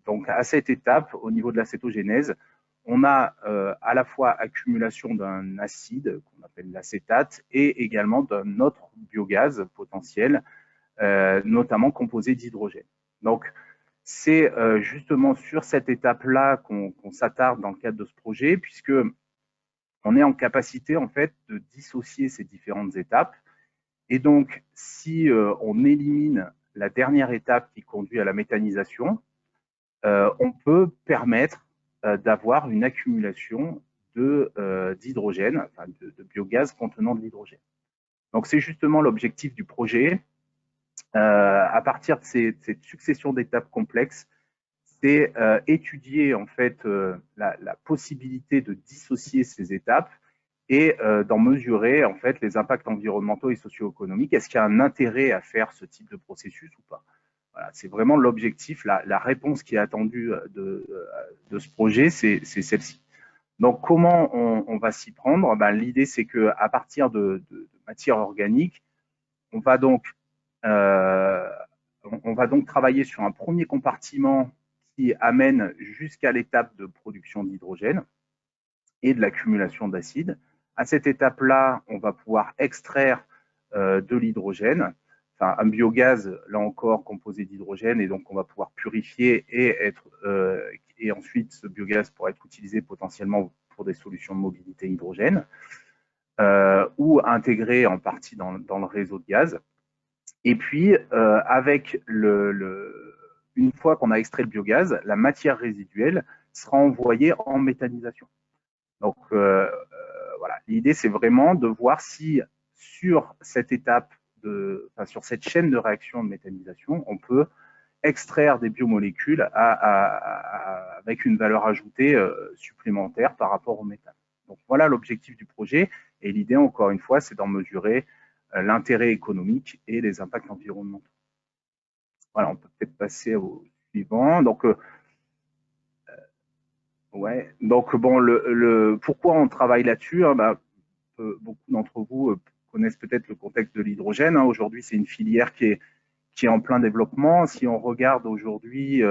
Donc, à cette étape, au niveau de la cétogénèse, on a à la fois accumulation d'un acide qu'on appelle l'acétate et également d'un autre biogaz potentiel, notamment composé d'hydrogène. Donc, c'est justement sur cette étape-là qu'on s'attarde dans le cadre de ce projet, puisque on est en capacité en fait de dissocier ces différentes étapes. Et donc, si on élimine la dernière étape qui conduit à la méthanisation, on peut permettre d'avoir une accumulation d'hydrogène, enfin de biogaz contenant de l'hydrogène. Donc, c'est justement l'objectif du projet. À partir de cette succession d'étapes complexes, c'est étudier en fait la possibilité de dissocier ces étapes et d'en mesurer en fait les impacts environnementaux et socio-économiques. Est-ce qu'il y a un intérêt à faire ce type de processus ou pas? Voilà, c'est vraiment l'objectif, la réponse qui est attendue de ce projet, c'est celle-ci. Donc, comment on va s'y prendre? Ben, l'idée, c'est qu'à partir de matière organique, on va donc travailler sur un premier compartiment qui amène jusqu'à l'étape de production d'hydrogène et de l'accumulation d'acide. À cette étape-là, on va pouvoir extraire de l'hydrogène, enfin un biogaz, là encore, composé d'hydrogène, et donc on va pouvoir purifier et ensuite ce biogaz pourra être utilisé potentiellement pour des solutions de mobilité hydrogène ou intégré en partie dans le réseau de gaz. Et puis, une fois qu'on a extrait le biogaz, la matière résiduelle sera envoyée en méthanisation. Donc, voilà, l'idée, c'est vraiment de voir si sur cette étape, sur cette chaîne de réaction de méthanisation, on peut extraire des biomolécules avec une valeur ajoutée supplémentaire par rapport au méthane. Donc, voilà l'objectif du projet. Et l'idée, encore une fois, c'est d'en mesurer l'intérêt économique et les impacts environnementaux. Voilà, on peut peut-être passer au suivant. Donc, ouais. Donc, bon, pourquoi on travaille là-dessus, hein, beaucoup d'entre vous connaissent peut-être le contexte de l'hydrogène. Hein. Aujourd'hui, c'est une filière qui est en plein développement. Si on regarde aujourd'hui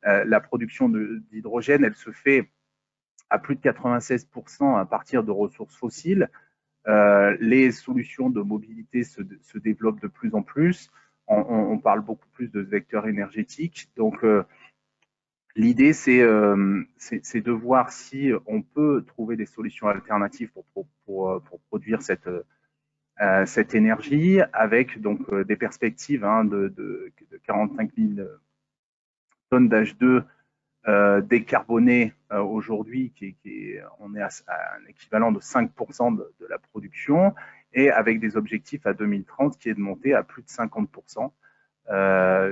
la production d'hydrogène, elle se fait à plus de 96% à partir de ressources fossiles. Les solutions de mobilité se développent de plus en plus. On parle beaucoup plus de vecteurs énergétiques. Donc, l'idée, c'est de voir si on peut trouver des solutions alternatives pour produire cette énergie avec donc des perspectives de 45 000 tonnes d'H2 décarboné aujourd'hui, on est à un équivalent de 5% de la production, et avec des objectifs à 2030 qui est de monter à plus de 50%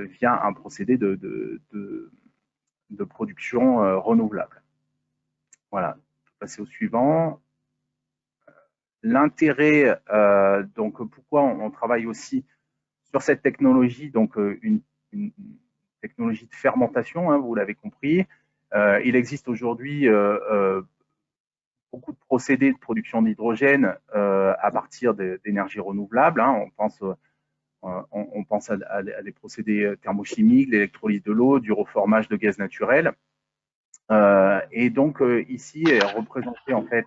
via un procédé de production renouvelable. Voilà, je vais passer au suivant. l'intérêt, donc pourquoi on travaille aussi sur cette technologie, donc une technologie de fermentation, hein, vous l'avez compris. Il existe aujourd'hui beaucoup de procédés de production d'hydrogène à partir d'énergies renouvelables. Hein. On pense à des procédés thermochimiques, l'électrolyse de l'eau, du reformage de gaz naturel. Et donc ici est représentée en fait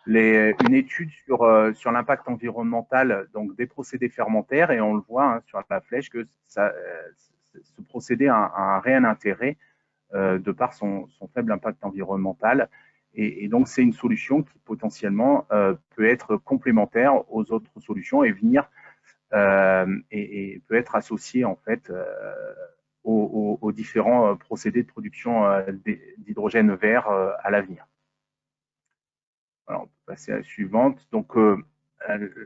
une étude sur l'impact environnemental donc des procédés fermentaires, et on le voit hein, sur la flèche que ce procédé a un réel intérêt de par son faible impact environnemental. Et donc, c'est une solution qui potentiellement peut être complémentaire aux autres solutions et venir et peut être associée en fait aux différents procédés de production d'hydrogène vert à l'avenir. Alors, on peut passer à la suivante. Donc,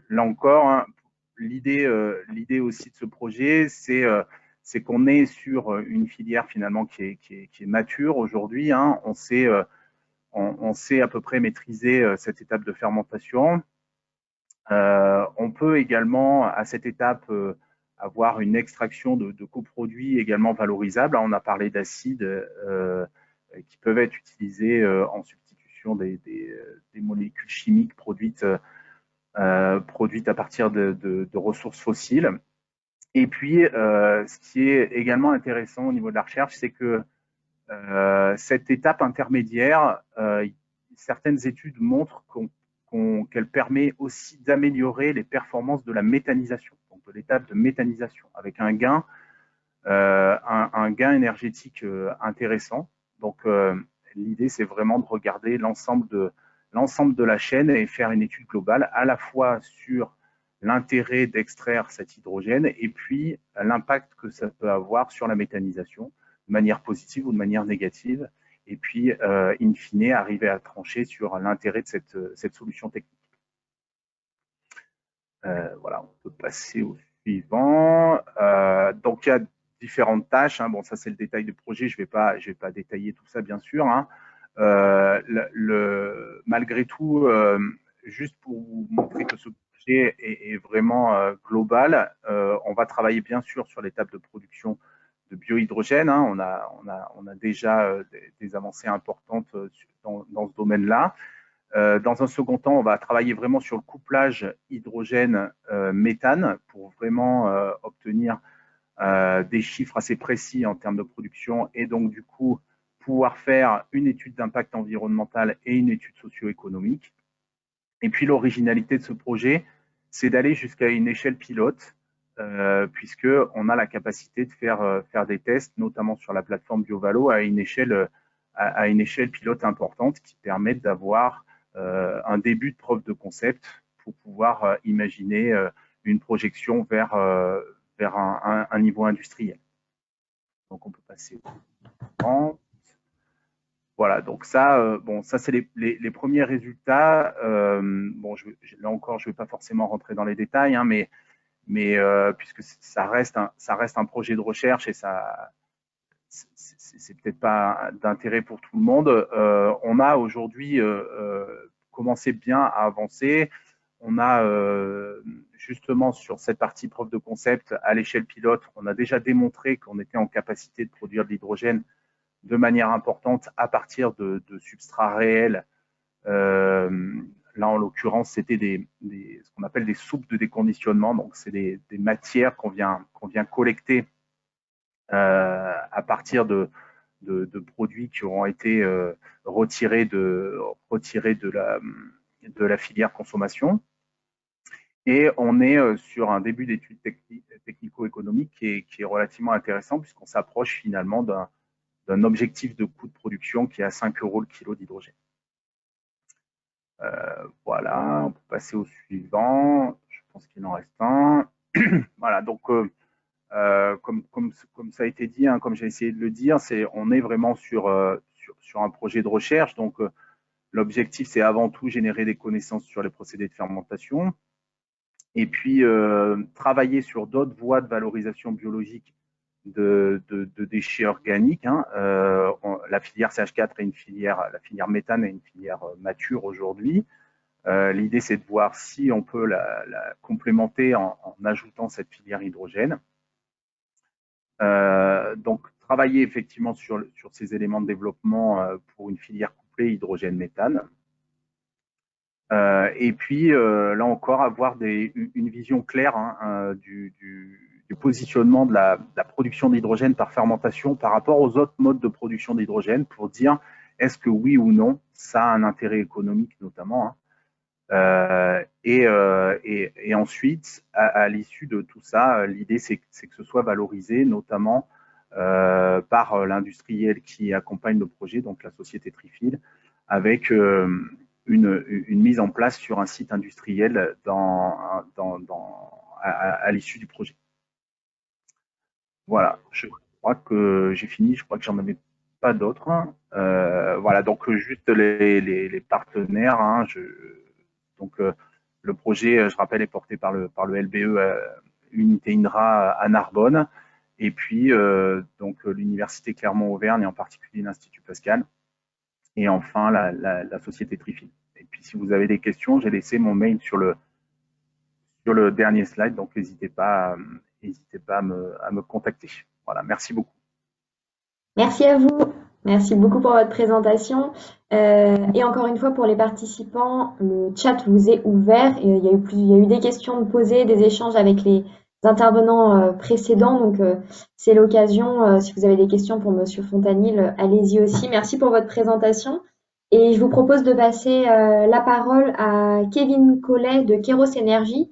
là encore, hein, l'idée aussi de ce projet, c'est qu'on est sur une filière finalement qui est mature aujourd'hui. Hein. On sait à peu près maîtriser cette étape de fermentation. On peut également, à cette étape, avoir une extraction de coproduits également valorisables. On a parlé d'acides qui peuvent être utilisés en substitution des molécules chimiques produites à partir de ressources fossiles. Et puis, ce qui est également intéressant au niveau de la recherche, c'est que cette étape intermédiaire, certaines études montrent qu'elle permet aussi d'améliorer les performances de la méthanisation, donc de l'étape de méthanisation, avec un gain énergétique intéressant. Donc, l'idée, c'est vraiment de regarder l'ensemble de la chaîne et faire une étude globale à la fois sur l'intérêt d'extraire cet hydrogène et puis l'impact que ça peut avoir sur la méthanisation, de manière positive ou de manière négative, et puis, in fine, arriver à trancher sur l'intérêt de cette solution technique. Voilà, on peut passer au suivant. Donc, il y a différentes tâches. Hein. Bon, ça, c'est le détail du projet. Je vais pas détailler tout ça, bien sûr. Hein. Malgré tout, juste pour vous montrer que ce projet est vraiment global, on va travailler bien sûr sur l'étape de production de biohydrogène. Hein. On a déjà des avancées importantes dans ce domaine-là. Dans un second temps, on va travailler vraiment sur le couplage hydrogène-méthane pour vraiment obtenir des chiffres assez précis en termes de production et donc du coup pouvoir faire une étude d'impact environnemental et une étude socio-économique. Et puis l'originalité de ce projet, c'est d'aller jusqu'à une échelle pilote, puisqu'on a la capacité de faire des tests, notamment sur la plateforme BioValo, à une échelle pilote importante qui permet d'avoir un début de preuve de concept pour pouvoir imaginer une projection vers un niveau industriel. Donc, on peut passer au suivant. Voilà, donc ça, ça c'est les premiers résultats. Bon, là encore, je ne vais pas forcément rentrer dans les détails, hein, mais puisque ça reste un projet de recherche et ça, c'est peut-être pas d'intérêt pour tout le monde. On a aujourd'hui commencé bien à avancer. On a justement sur cette partie preuve de concept à l'échelle pilote, on a déjà démontré qu'on était en capacité de produire de l'hydrogène de manière importante à partir de substrats réels. Là, en l'occurrence, c'était ce qu'on appelle des soupes de déconditionnement. Donc, c'est des matières qu'on vient collecter à partir de produits qui auront été retirés de la filière consommation. Et on est sur un début d'étude technico-économique qui est relativement intéressant puisqu'on s'approche finalement d'un objectif de coût de production qui est à 5 € le kilo d'hydrogène. Voilà, on peut passer au suivant. Je pense qu'il en reste un. Voilà, donc comme ça a été dit, hein, comme j'ai essayé de le dire, on est vraiment sur un projet de recherche. Donc l'objectif, c'est avant tout générer des connaissances sur les procédés de fermentation et puis travailler sur d'autres voies de valorisation biologique de déchets organiques. Hein. La filière CH4 est la filière méthane est une filière mature aujourd'hui. L'idée, c'est de voir si on peut la complémenter en ajoutant cette filière hydrogène. Donc, travailler effectivement sur ces éléments de développement pour une filière couplée hydrogène-méthane. Et puis, là encore, avoir une vision claire du positionnement de la production d'hydrogène par fermentation par rapport aux autres modes de production d'hydrogène pour dire est-ce que oui ou non, ça a un intérêt économique notamment. Et ensuite, à l'issue de tout ça, l'idée, c'est que ce soit valorisé, notamment par l'industriel qui accompagne le projet, donc la société Trifil, avec une mise en place sur un site industriel à l'issue du projet. Voilà, je crois que j'ai fini, je crois que j'en avais pas d'autres. Voilà, donc juste les partenaires. Donc le projet, je rappelle, est porté par le LBE Unité INRA à Narbonne, et puis donc l'Université Clermont-Auvergne et en particulier l'Institut Pascal, et enfin la société Trifil. Et puis si vous avez des questions, j'ai laissé mon mail sur le dernier slide, donc n'hésitez pas à me contacter. Voilà, merci beaucoup. Merci à vous. Merci beaucoup pour votre présentation. Et encore une fois, pour les participants, le chat vous est ouvert. Et il y a eu des questions posées, des échanges avec les intervenants précédents. Donc, c'est l'occasion. Si vous avez des questions pour Monsieur Fontanil, allez-y aussi. Merci pour votre présentation. Et je vous propose de passer la parole à Kevin Collet de Keros Energy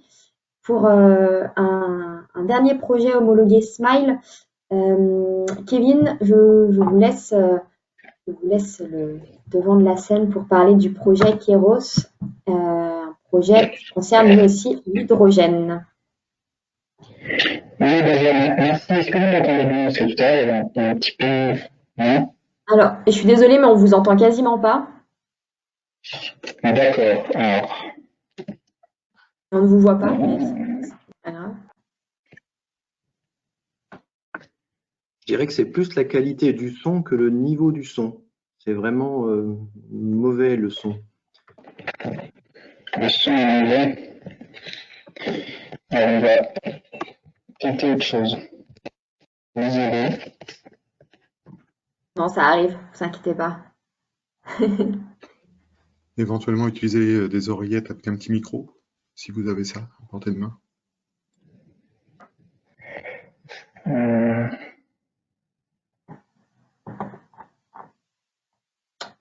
pour un dernier projet homologué SMILE. Kevin, je vous laisse le devant de la scène pour parler du projet Keros, un projet qui concerne lui aussi l'hydrogène. Oui, merci. Est-ce que vous m'entendez bien? Parce que tout à l'heure, il y avait un petit peu... Hein? Alors, je suis désolée, mais on vous entend quasiment pas. D'accord. Alors... On ne vous voit pas, mais c'est pas grave. Je dirais que c'est plus la qualité du son que le niveau du son. C'est vraiment mauvais le son. Le son est mauvais. Alors on va tenter autre chose. Désolé. Non, ça arrive, ne vous inquiétez pas. Éventuellement utiliser des oreillettes avec un petit micro, si vous avez ça à portée de main.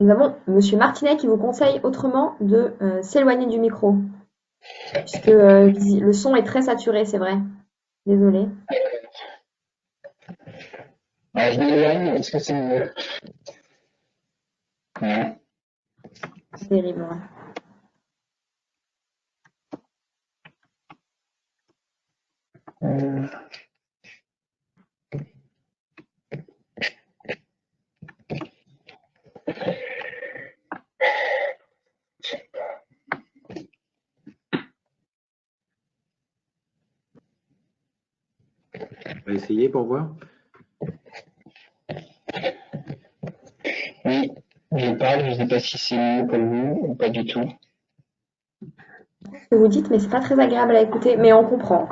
Nous avons Monsieur Martinet qui vous conseille autrement de s'éloigner du micro, puisque le son est très saturé, c'est vrai. Désolée. Alors je m'éloigne, est-ce que c'est mieux? Non. C'est terrible. On va essayer pour voir. Oui, je parle, je ne sais pas si c'est mieux pour vous ou pas du tout. Ce que vous dites, mais c'est pas très agréable à écouter, mais on comprend.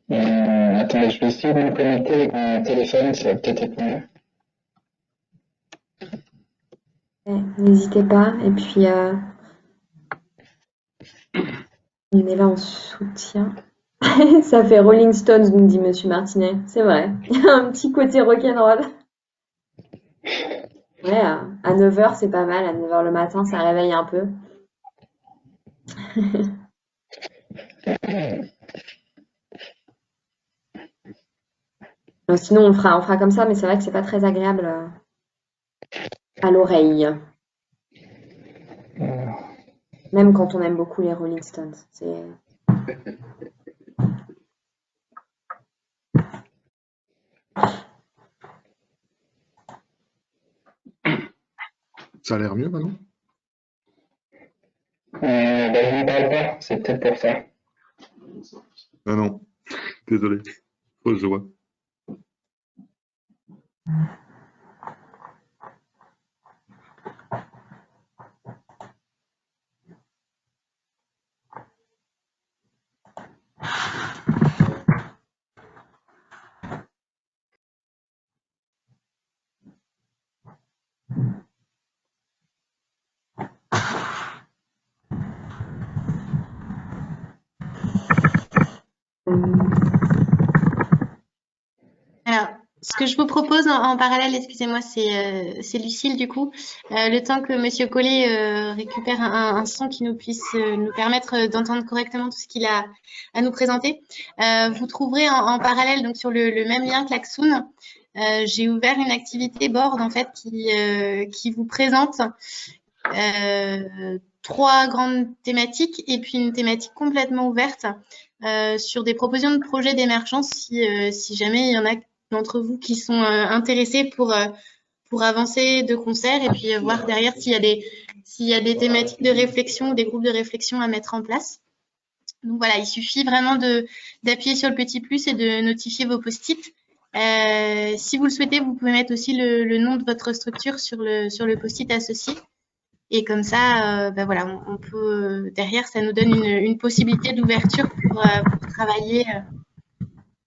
Attendez, je vais essayer de me connecter avec mon téléphone, ça va peut-être être mieux. N'hésitez pas. Et puis, on est là en soutien. Ça fait Rolling Stones, nous dit Monsieur Martinet. C'est vrai. Il y a un petit côté rock'n'roll. Ouais, à 9h, c'est pas mal. À 9h le matin, ça réveille un peu. Sinon, on fera comme ça, mais c'est vrai que c'est pas très agréable à l'oreille. Même quand on aime beaucoup les Rolling Stones. Ça a l'air mieux maintenant? Je ne parle pas, c'est peut-être pour ça. Ah non, désolé, fausse joie. Ce que je vous propose en parallèle, excusez-moi, c'est Lucille du coup, le temps que Monsieur Collet récupère un son qui nous puisse nous permettre d'entendre correctement tout ce qu'il a à nous présenter. Vous trouverez en parallèle, donc sur le même lien que l'Axoon, j'ai ouvert une activité board en fait qui vous présente 3 grandes thématiques et puis une thématique complètement ouverte sur des propositions de projets d'émergence si jamais il y en a d'entre vous qui sont intéressés pour avancer de concert et puis voir derrière s'il y a des thématiques de réflexion ou des groupes de réflexion à mettre en place. Donc voilà, il suffit vraiment d'appuyer sur le petit plus et de notifier vos post-it. Si vous le souhaitez, vous pouvez mettre aussi le nom de votre structure sur le post-it associé. Et comme ça, voilà, on peut derrière, ça nous donne une possibilité d'ouverture pour travailler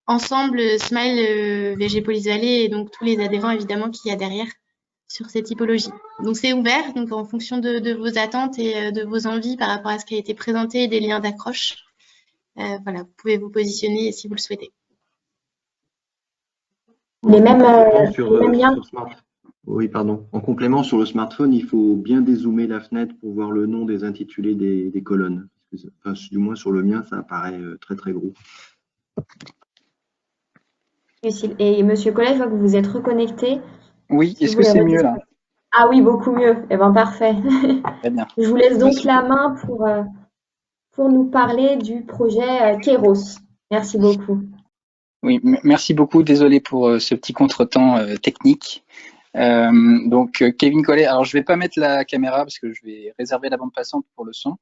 ensemble, Smile, VG Police Vallée et donc tous les adhérents évidemment qu'il y a derrière sur ces typologies. Donc c'est ouvert, donc en fonction de vos attentes et de vos envies par rapport à ce qui a été présenté et des liens d'accroche. Voilà, vous pouvez vous positionner si vous le souhaitez. Les mêmes liens. Oui, pardon. En complément, sur le smartphone, il faut bien dézoomer la fenêtre pour voir le nom des intitulés des colonnes. Enfin, du moins, sur le mien, ça apparaît très, très gros. Et Monsieur Collet, je vois que vous vous êtes reconnecté. Oui, est-ce que c'est mieux là? Ah oui, beaucoup mieux. Eh bien, parfait. Très bien. Je vous laisse donc la main pour nous parler du projet Kairos. Merci beaucoup. Oui, merci beaucoup. Désolé pour ce petit contretemps technique. Donc Kevin Collet, alors je vais pas mettre la caméra parce que je vais réserver la bande passante pour le son.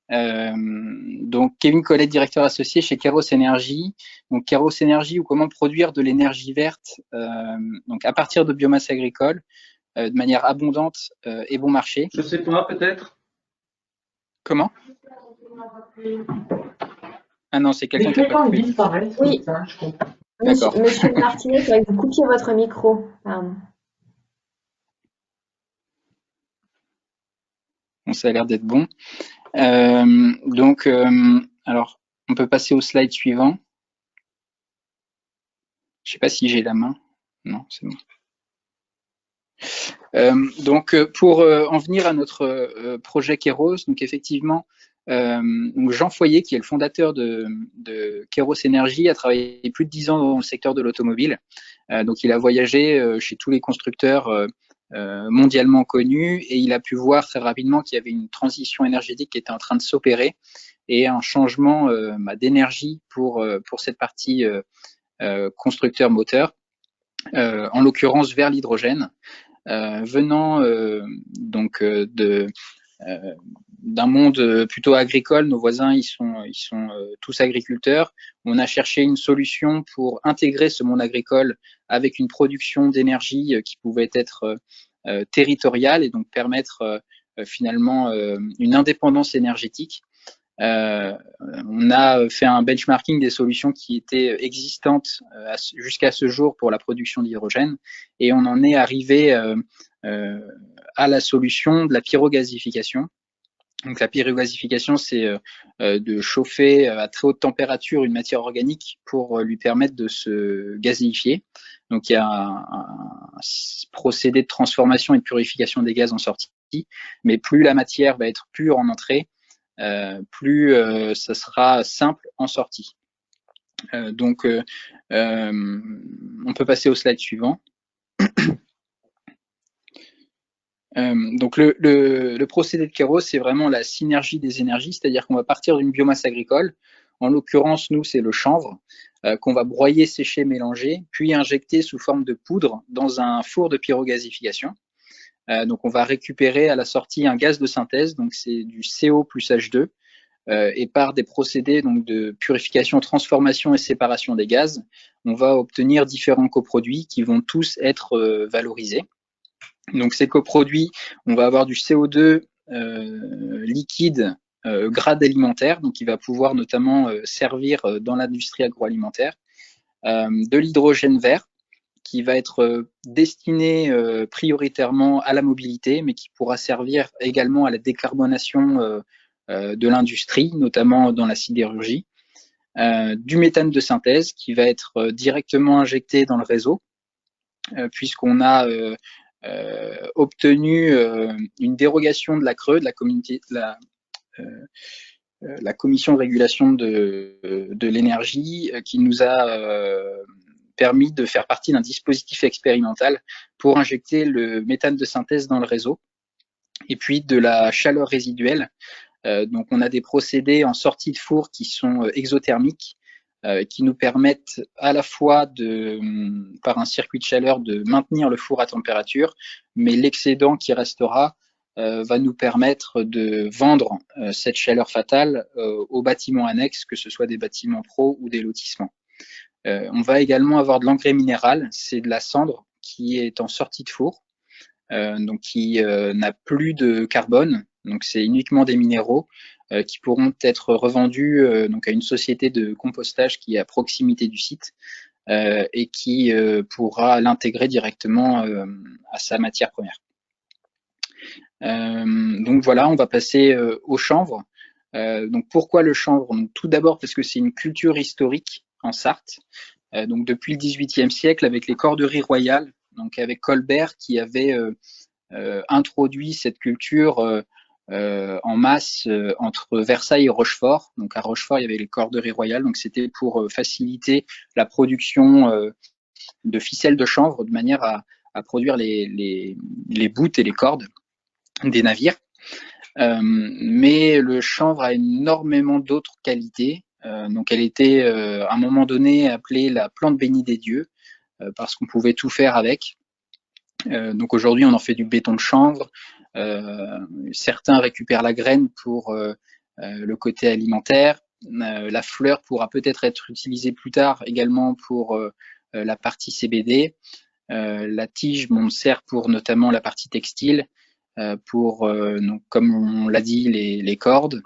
Donc Kevin Collet, directeur associé chez Kairos Énergie. Donc Kairos Énergie, ou comment produire de l'énergie verte donc à partir de biomasse agricole de manière abondante et bon marché. Je sais pas, peut-être. Comment? Ah non, c'est quelqu'un qui a pas compris. Oui. Monsieur Martinet, il faudrait que vous coupiez votre micro. Pardon. Bon, ça a l'air d'être bon. Alors, on peut passer au slide suivant. Je sais pas si j'ai la main. Non, c'est bon. Pour en venir à notre projet Kairos, donc effectivement, donc Jean Foyer, qui est le fondateur de Kairos Énergie, a travaillé plus de 10 ans dans le secteur de l'automobile. Donc il a voyagé chez tous les constructeurs mondialement connus et il a pu voir très rapidement qu'il y avait une transition énergétique qui était en train de s'opérer et un changement d'énergie pour cette partie constructeur moteur, en l'occurrence vers l'hydrogène. Venant d'un monde plutôt agricole, nos voisins ils sont tous agriculteurs. On a cherché une solution pour intégrer ce monde agricole avec une production d'énergie qui pouvait être territoriale et donc permettre finalement une indépendance énergétique. On a fait un benchmarking des solutions qui étaient existantes jusqu'à ce jour pour la production d'hydrogène et on en est arrivé à la solution de la pyrogasification. Donc la pyrogasification, c'est de chauffer à très haute température une matière organique pour lui permettre de se gazéifier. Donc il y a un procédé de transformation et de purification des gaz en sortie, mais plus la matière va être pure en entrée, plus ça sera simple en sortie. On peut passer au slide suivant. Donc le procédé de Kairos, c'est vraiment la synergie des énergies, c'est-à-dire qu'on va partir d'une biomasse agricole. En l'occurrence, nous, c'est le chanvre qu'on va broyer, sécher, mélanger, puis injecter sous forme de poudre dans un four de pyrogasification. Donc on va récupérer à la sortie un gaz de synthèse, donc c'est du CO plus H2, et par des procédés donc de purification, transformation et séparation des gaz, on va obtenir différents coproduits qui vont tous être valorisés. Donc ces coproduits, on va avoir du CO2 liquide grade alimentaire, donc qui va pouvoir notamment servir dans l'industrie agroalimentaire, de l'hydrogène vert, qui va être destiné prioritairement à la mobilité, mais qui pourra servir également à la décarbonation de l'industrie, notamment dans la sidérurgie, du méthane de synthèse qui va être directement injecté dans le réseau puisqu'on a obtenu une dérogation de la CRE, de la commission de régulation de l'énergie, qui nous a permis de faire partie d'un dispositif expérimental pour injecter le méthane de synthèse dans le réseau, et puis de la chaleur résiduelle. Donc on a des procédés en sortie de four qui sont exothermiques, qui nous permettent à la fois par un circuit de chaleur de maintenir le four à température, mais l'excédent qui restera va nous permettre de vendre cette chaleur fatale aux bâtiments annexes, que ce soit des bâtiments pro ou des lotissements. On va également avoir de l'engrais minéral, c'est de la cendre qui est en sortie de four, donc qui n'a plus de carbone, donc c'est uniquement des minéraux qui pourront être revendus donc à une société de compostage qui est à proximité du site et qui pourra l'intégrer directement à sa matière première. Donc voilà, on va passer au chanvre. Donc pourquoi le chanvre? Donc, tout d'abord parce que c'est une culture historique en Sarthe. Donc depuis le XVIIIe siècle, avec les corderies royales, donc avec Colbert qui avait introduit cette culture en masse entre Versailles et Rochefort. Donc à Rochefort, il y avait les corderies royales, donc c'était pour faciliter la production de ficelles de chanvre de manière à produire les boutes et les cordes des navires. Mais le chanvre a énormément d'autres qualités. Donc elle était à un moment donné appelée la plante bénie des dieux parce qu'on pouvait tout faire avec. Donc aujourd'hui on en fait du béton de chanvre. Certains récupèrent la graine pour le côté alimentaire. La fleur pourra peut-être être utilisée plus tard également pour la partie CBD. La tige sert pour notamment la partie textile, pour donc, comme on l'a dit, les cordes.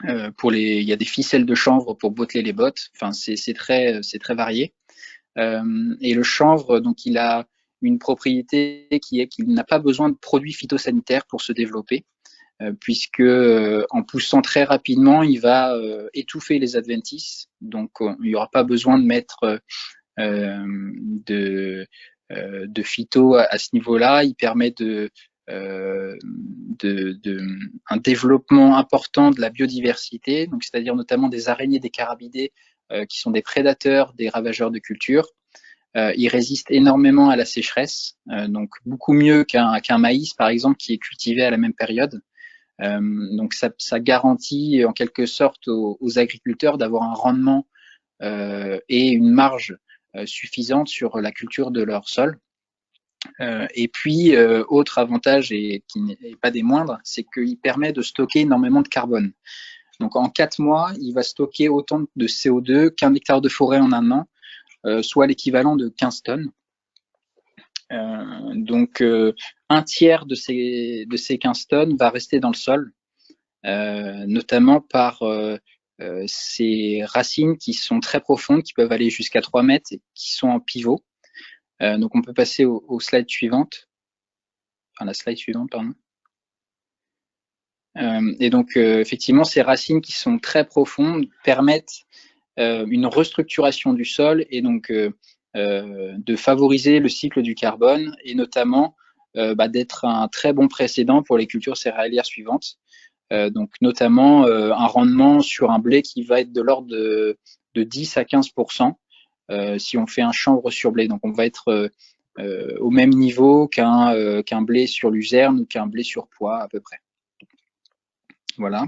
Il y a des ficelles de chanvre pour botteler les bottes. Enfin, c'est très varié. Et le chanvre, donc, il a une propriété qui est qu'il n'a pas besoin de produits phytosanitaires pour se développer, puisque en poussant très rapidement, il va étouffer les adventices. Donc, il n'y aura pas besoin de mettre de phyto à ce niveau-là. Il permet un développement important de la biodiversité, donc c'est-à-dire notamment des araignées, des carabidés qui sont des prédateurs, des ravageurs de culture. Il résiste énormément à la sécheresse, donc beaucoup mieux qu'un maïs par exemple qui est cultivé à la même période. Donc ça garantit en quelque sorte aux agriculteurs d'avoir un rendement et une marge suffisante sur la culture de leur sol. Et puis, autre avantage, et qui n'est pas des moindres, c'est qu'il permet de stocker énormément de carbone. Donc, en 4 mois, il va stocker autant de CO2 qu'un hectare de forêt en un an, soit l'équivalent de 15 tonnes. Donc, un tiers de ces 15 tonnes va rester dans le sol, notamment par ces racines qui sont très profondes, qui peuvent aller jusqu'à 3 mètres et qui sont en pivot. Donc on peut passer au slide suivante. Enfin, la slide suivante, pardon. Et donc effectivement, ces racines qui sont très profondes permettent une restructuration du sol et donc de favoriser le cycle du carbone et notamment d'être un très bon précédent pour les cultures céréalières suivantes. Donc notamment un rendement sur un blé qui va être de l'ordre de 10 à 15%. Si on fait un chanvre sur blé. Donc on va être au même niveau qu'un blé sur luzerne ou qu'un blé sur pois à peu près. Voilà.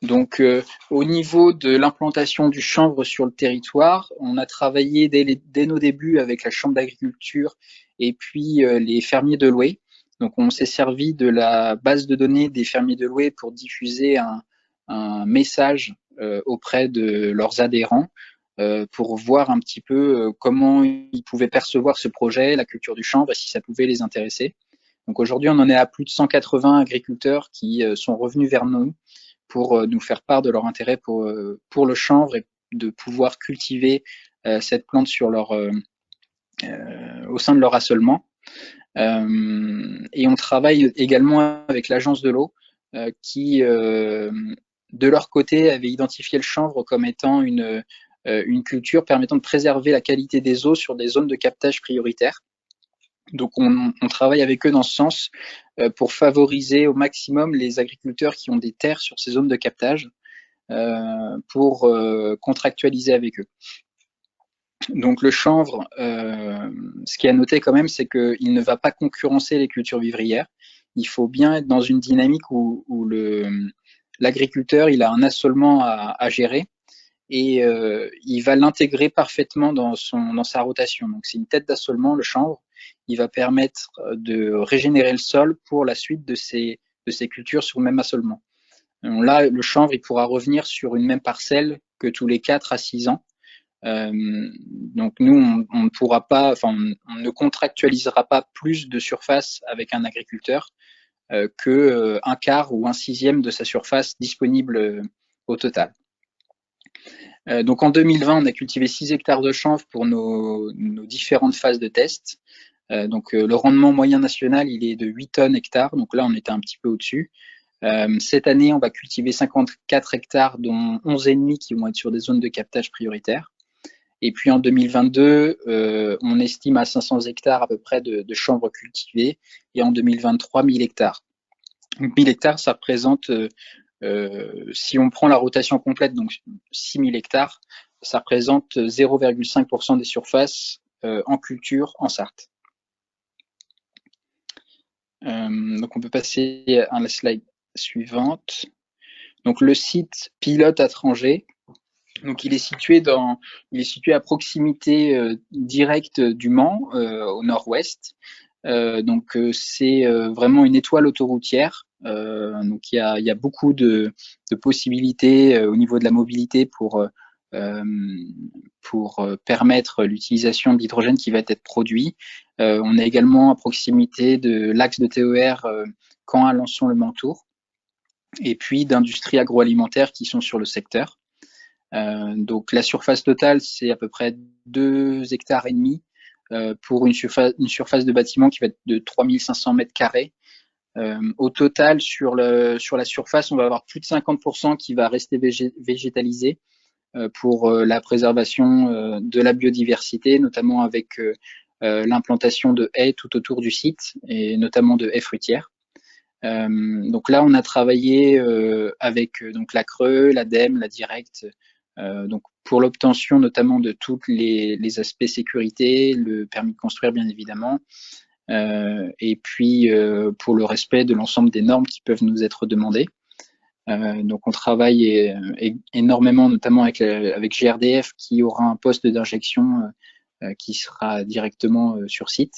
Donc au niveau de l'implantation du chanvre sur le territoire, on a travaillé dès nos débuts avec la Chambre d'agriculture et puis les fermiers de Loué. Donc on s'est servi de la base de données des fermiers de Loué pour diffuser un message auprès de leurs adhérents pour voir un petit peu comment ils pouvaient percevoir ce projet, la culture du chanvre, et si ça pouvait les intéresser. Donc aujourd'hui, on en est à plus de 180 agriculteurs qui sont revenus vers nous pour nous faire part de leur intérêt pour le chanvre et de pouvoir cultiver cette plante sur au sein de leur assolement. Et on travaille également avec l'agence de l'eau qui de leur côté, avaient identifié le chanvre comme étant une une culture permettant de préserver la qualité des eaux sur des zones de captage prioritaires. Donc, on travaille avec eux dans ce sens pour favoriser au maximum les agriculteurs qui ont des terres sur ces zones de captage pour contractualiser avec eux. Donc, le chanvre, ce qui est à noter quand même, c'est qu'il ne va pas concurrencer les cultures vivrières. Il faut bien être dans une dynamique où l'agriculteur il a un assolement à gérer et il va l'intégrer parfaitement dans sa rotation. Donc, c'est une tête d'assolement, le chanvre. Il va permettre de régénérer le sol pour la suite de ces cultures sur le même assolement. Là, le chanvre, il pourra revenir sur une même parcelle que tous les 4 à 6 ans. Donc nous, on ne pourra pas, enfin, on ne contractualisera pas plus de surface avec un agriculteur que un quart ou un sixième de sa surface disponible au total. Donc en 2020, on a cultivé 6 hectares de chanvre pour nos différentes phases de test. Donc le rendement moyen national, il est de 8 tonnes hectares. Donc là, on était un petit peu au-dessus. Cette année, on va cultiver 54 hectares, dont 11,5 qui vont être sur des zones de captage prioritaires. Et puis en 2022, on estime à 500 hectares à peu près de chanvre cultivée. Et en 2023, 1000 hectares. Donc 1000 hectares, ça représente, si on prend la rotation complète, donc 6000 hectares, ça représente 0,5% des surfaces en culture en Sarthe. Donc on peut passer à la slide suivante. Donc le site pilote à Trangé. Donc il est situé à proximité directe du Mans, au nord-ouest. Donc c'est vraiment une étoile autoroutière. Donc il y a beaucoup de possibilités au niveau de la mobilité pour permettre l'utilisation de l'hydrogène qui va être produit. On est également à proximité de l'axe de TER Caen, Alençon, Le Mans-Tours, et puis d'industries agroalimentaires qui sont sur le secteur. Donc la surface totale, c'est à peu près 2,5 hectares pour une surface de bâtiment qui va être de 3500 mètres carrés. Au total, sur la surface, on va avoir plus de 50% qui va rester végétalisé pour la préservation de la biodiversité, notamment avec l'implantation de haies tout autour du site, et notamment de haies fruitières. Donc là, on a travaillé avec donc la CRE, l'ADEME, la Direct, donc pour l'obtention notamment de tous les aspects sécurité, le permis de construire bien évidemment, et puis pour le respect de l'ensemble des normes qui peuvent nous être demandées. Donc on travaille énormément, notamment avec GRDF qui aura un poste d'injection qui sera directement sur site.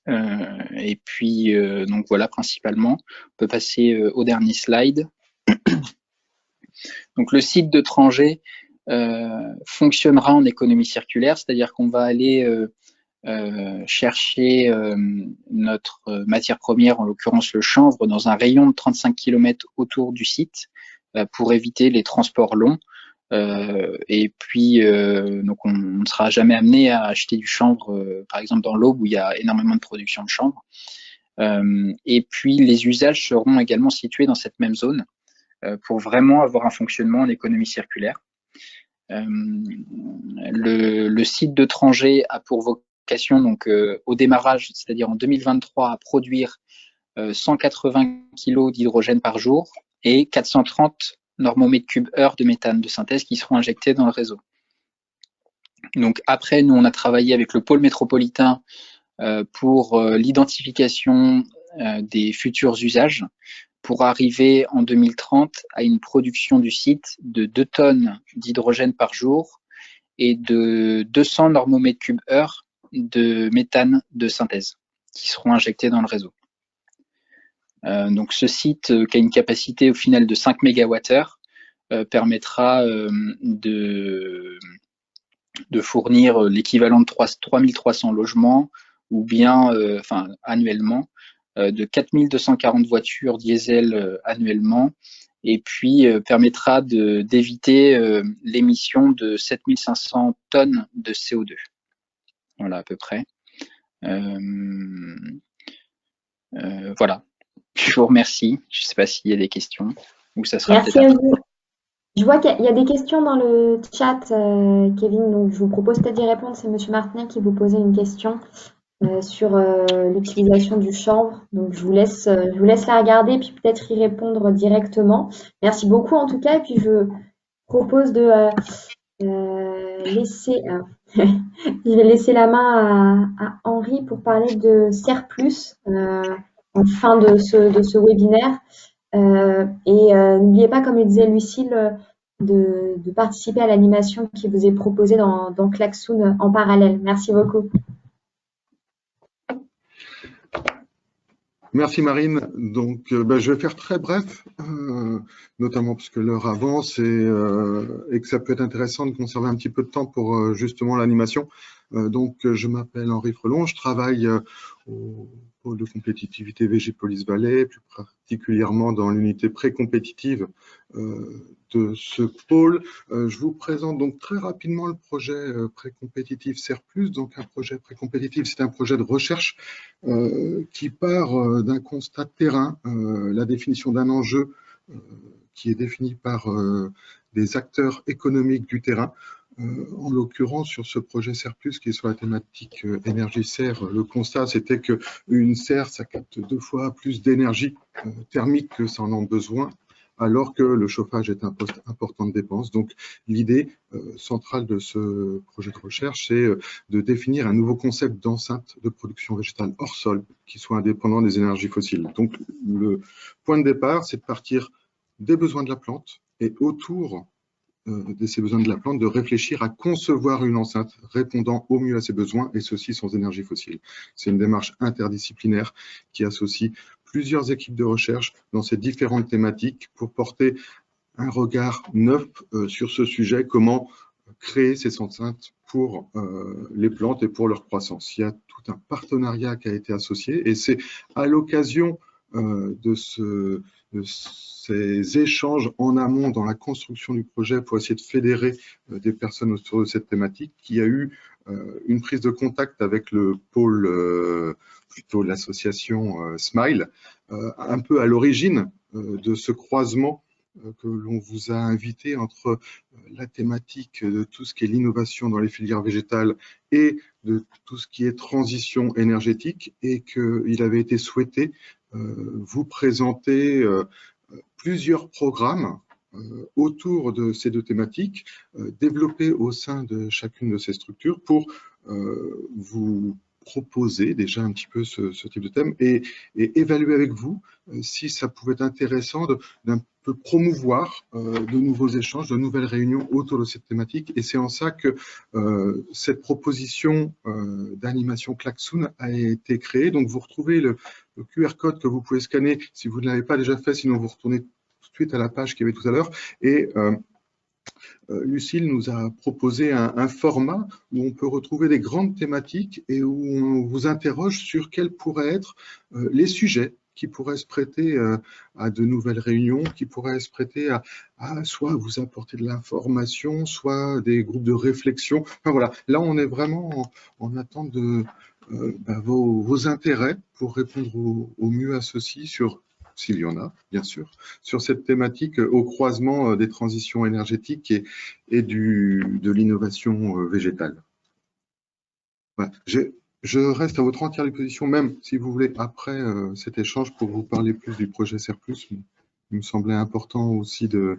Et puis donc voilà principalement. On peut passer au dernier slide. Donc le site de Trangé fonctionnera en économie circulaire, c'est-à-dire qu'on va aller chercher notre matière première, en l'occurrence le chanvre, dans un rayon de 35 km autour du site pour éviter les transports longs. Et puis, donc on ne sera jamais amené à acheter du chanvre, par exemple dans l'Aube où il y a énormément de production de chanvre. Et puis, les usages seront également situés dans cette même zone pour vraiment avoir un fonctionnement en économie circulaire. Le site de Trangé a pour vocation, donc au démarrage, c'est-à-dire en 2023, à produire 180 kg d'hydrogène par jour et 430 normomètres cubes heure de méthane de synthèse qui seront injectés dans le réseau. Donc après, nous, on a travaillé avec le pôle métropolitain pour l'identification des futurs usages pour arriver en 2030 à une production du site de 2 tonnes d'hydrogène par jour et de 200 normomètres cubes heure de méthane de synthèse qui seront injectés dans le réseau. Donc ce site qui a une capacité au final de 5 MWh permettra de fournir l'équivalent de 3300 logements ou bien annuellement, de 4240 voitures diesel annuellement, et puis permettra d'éviter l'émission de 7500 tonnes de CO2. Voilà à peu près. Voilà. Je vous remercie. Je ne sais pas s'il y a des questions ou ça sera Merci à vous. Je vois qu'il y a des questions dans le chat, Kevin, donc je vous propose peut-être d'y répondre. C'est Monsieur Martinet qui vous posait une question sur l'utilisation du chanvre. Donc je vous laisse la regarder puis peut-être y répondre directement. Merci beaucoup en tout cas. Et puis je propose de laisser, je vais laisser la main à Henri pour parler de Serplus en fin de ce webinaire. N'oubliez pas, comme le disait Lucille, de participer à l'animation qui vous est proposée dans Klaxoon en parallèle. Merci beaucoup. Merci Marine. Donc, je vais faire très bref, notamment parce que l'heure avance et que ça peut être intéressant de conserver un petit peu de temps pour justement l'animation. Donc, je m'appelle Henri Frelon, je travaille au pôle de compétitivité VG Police Vallée, plus particulièrement dans l'unité pré-compétitive de ce pôle. Je vous présente donc très rapidement le projet pré-compétitif Serplus. Donc, un projet pré-compétitif, c'est un projet de recherche qui part d'un constat de terrain, la définition d'un enjeu qui est défini par des acteurs économiques du terrain. En l'occurrence, sur ce projet Serplus qui est sur la thématique énergie serre, le constat c'était qu'une serre, ça capte 2 fois plus d'énergie thermique que ça en a besoin, alors que le chauffage est un poste important de dépenses. Donc l'idée centrale de ce projet de recherche, c'est de définir un nouveau concept d'enceinte de production végétale hors sol qui soit indépendant des énergies fossiles. Donc le point de départ, c'est de partir des besoins de la plante et autour de ces besoins de la plante, de réfléchir à concevoir une enceinte répondant au mieux à ses besoins, et ceci sans énergie fossile. C'est une démarche interdisciplinaire qui associe plusieurs équipes de recherche dans ces différentes thématiques pour porter un regard neuf sur ce sujet, comment créer ces enceintes pour les plantes et pour leur croissance. Il y a tout un partenariat qui a été associé, et c'est à l'occasion de ces échanges en amont dans la construction du projet pour essayer de fédérer des personnes autour de cette thématique qu'il y a eu une prise de contact avec le pôle, plutôt l'association Smile, un peu à l'origine de ce croisement que l'on vous a invité entre la thématique de tout ce qui est l'innovation dans les filières végétales et de tout ce qui est transition énergétique, et qu'il avait été souhaité vous présenter plusieurs programmes autour de ces 2 thématiques, développés au sein de chacune de ces structures pour vous proposer déjà un petit peu ce type de thème et évaluer avec vous si ça pouvait être intéressant d'un peu promouvoir de nouveaux échanges, de nouvelles réunions autour de cette thématique. Et c'est en ça que cette proposition d'animation Klaxoon a été créée. Donc vous retrouvez le QR code que vous pouvez scanner si vous ne l'avez pas déjà fait, sinon vous retournez tout de suite à la page qu'il y avait tout à l'heure. Et Lucille nous a proposé un format où on peut retrouver des grandes thématiques et où on vous interroge sur quels pourraient être les sujets qui pourraient se prêter à de nouvelles réunions, qui pourraient se prêter à soit vous apporter de l'information, soit des groupes de réflexion. Enfin voilà, là on est vraiment en attente de vos intérêts pour répondre au mieux à ceci sur, s'il y en a, bien sûr, sur cette thématique au croisement des transitions énergétiques et de l'innovation végétale. Voilà. Je reste à votre entière disposition, même si vous voulez, après cet échange, pour vous parler plus du projet Serplus. Il me semblait important aussi de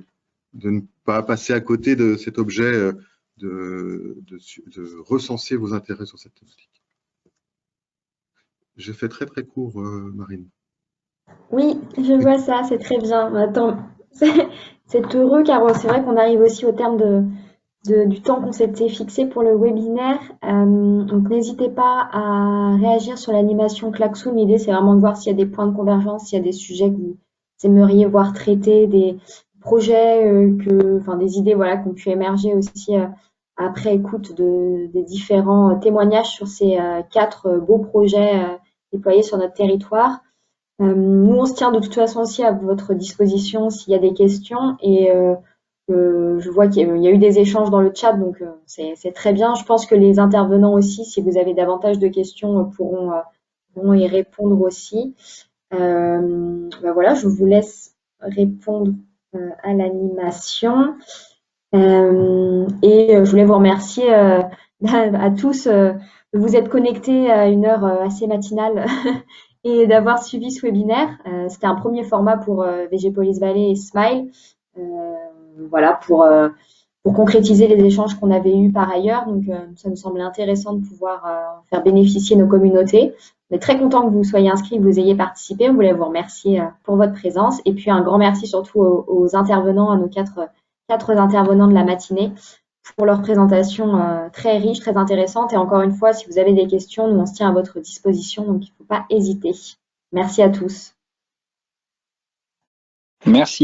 ne pas passer à côté de cet objet, de recenser vos intérêts sur cette thématique. J'ai fait très très court, Marine. Oui, je vois ça, c'est très bien. Attends, c'est heureux car c'est vrai qu'on arrive aussi au terme du temps qu'on s'était fixé pour le webinaire. Donc n'hésitez pas à réagir sur l'animation Klaxoon. L'idée, c'est vraiment de voir s'il y a des points de convergence, s'il y a des sujets que vous aimeriez voir traités, des projets, des idées voilà, qui ont pu émerger aussi après écoute des différents témoignages sur ces 4 beaux projets déployés sur notre territoire. Nous, on se tient de toute façon aussi à votre disposition s'il y a des questions, et je vois qu'il y a eu des échanges dans le chat, donc c'est très bien. Je pense que les intervenants aussi, si vous avez davantage de questions, pourront y répondre aussi. Voilà, je vous laisse répondre à l'animation. Et je voulais vous remercier à tous de vous être connectés à une heure assez matinale et d'avoir suivi ce webinaire. C'était un premier format pour VG Police Valley et Smile. Voilà, pour concrétiser les échanges qu'on avait eus par ailleurs. Donc, ça nous semblait intéressant de pouvoir faire bénéficier nos communautés. On est très content que vous soyez inscrits, que vous ayez participé. On voulait vous remercier pour votre présence. Et puis, un grand merci surtout aux intervenants, à nos quatre intervenants de la matinée pour leur présentation très riche, très intéressante. Et encore une fois, si vous avez des questions, nous, on se tient à votre disposition. Donc, il ne faut pas hésiter. Merci à tous. Merci.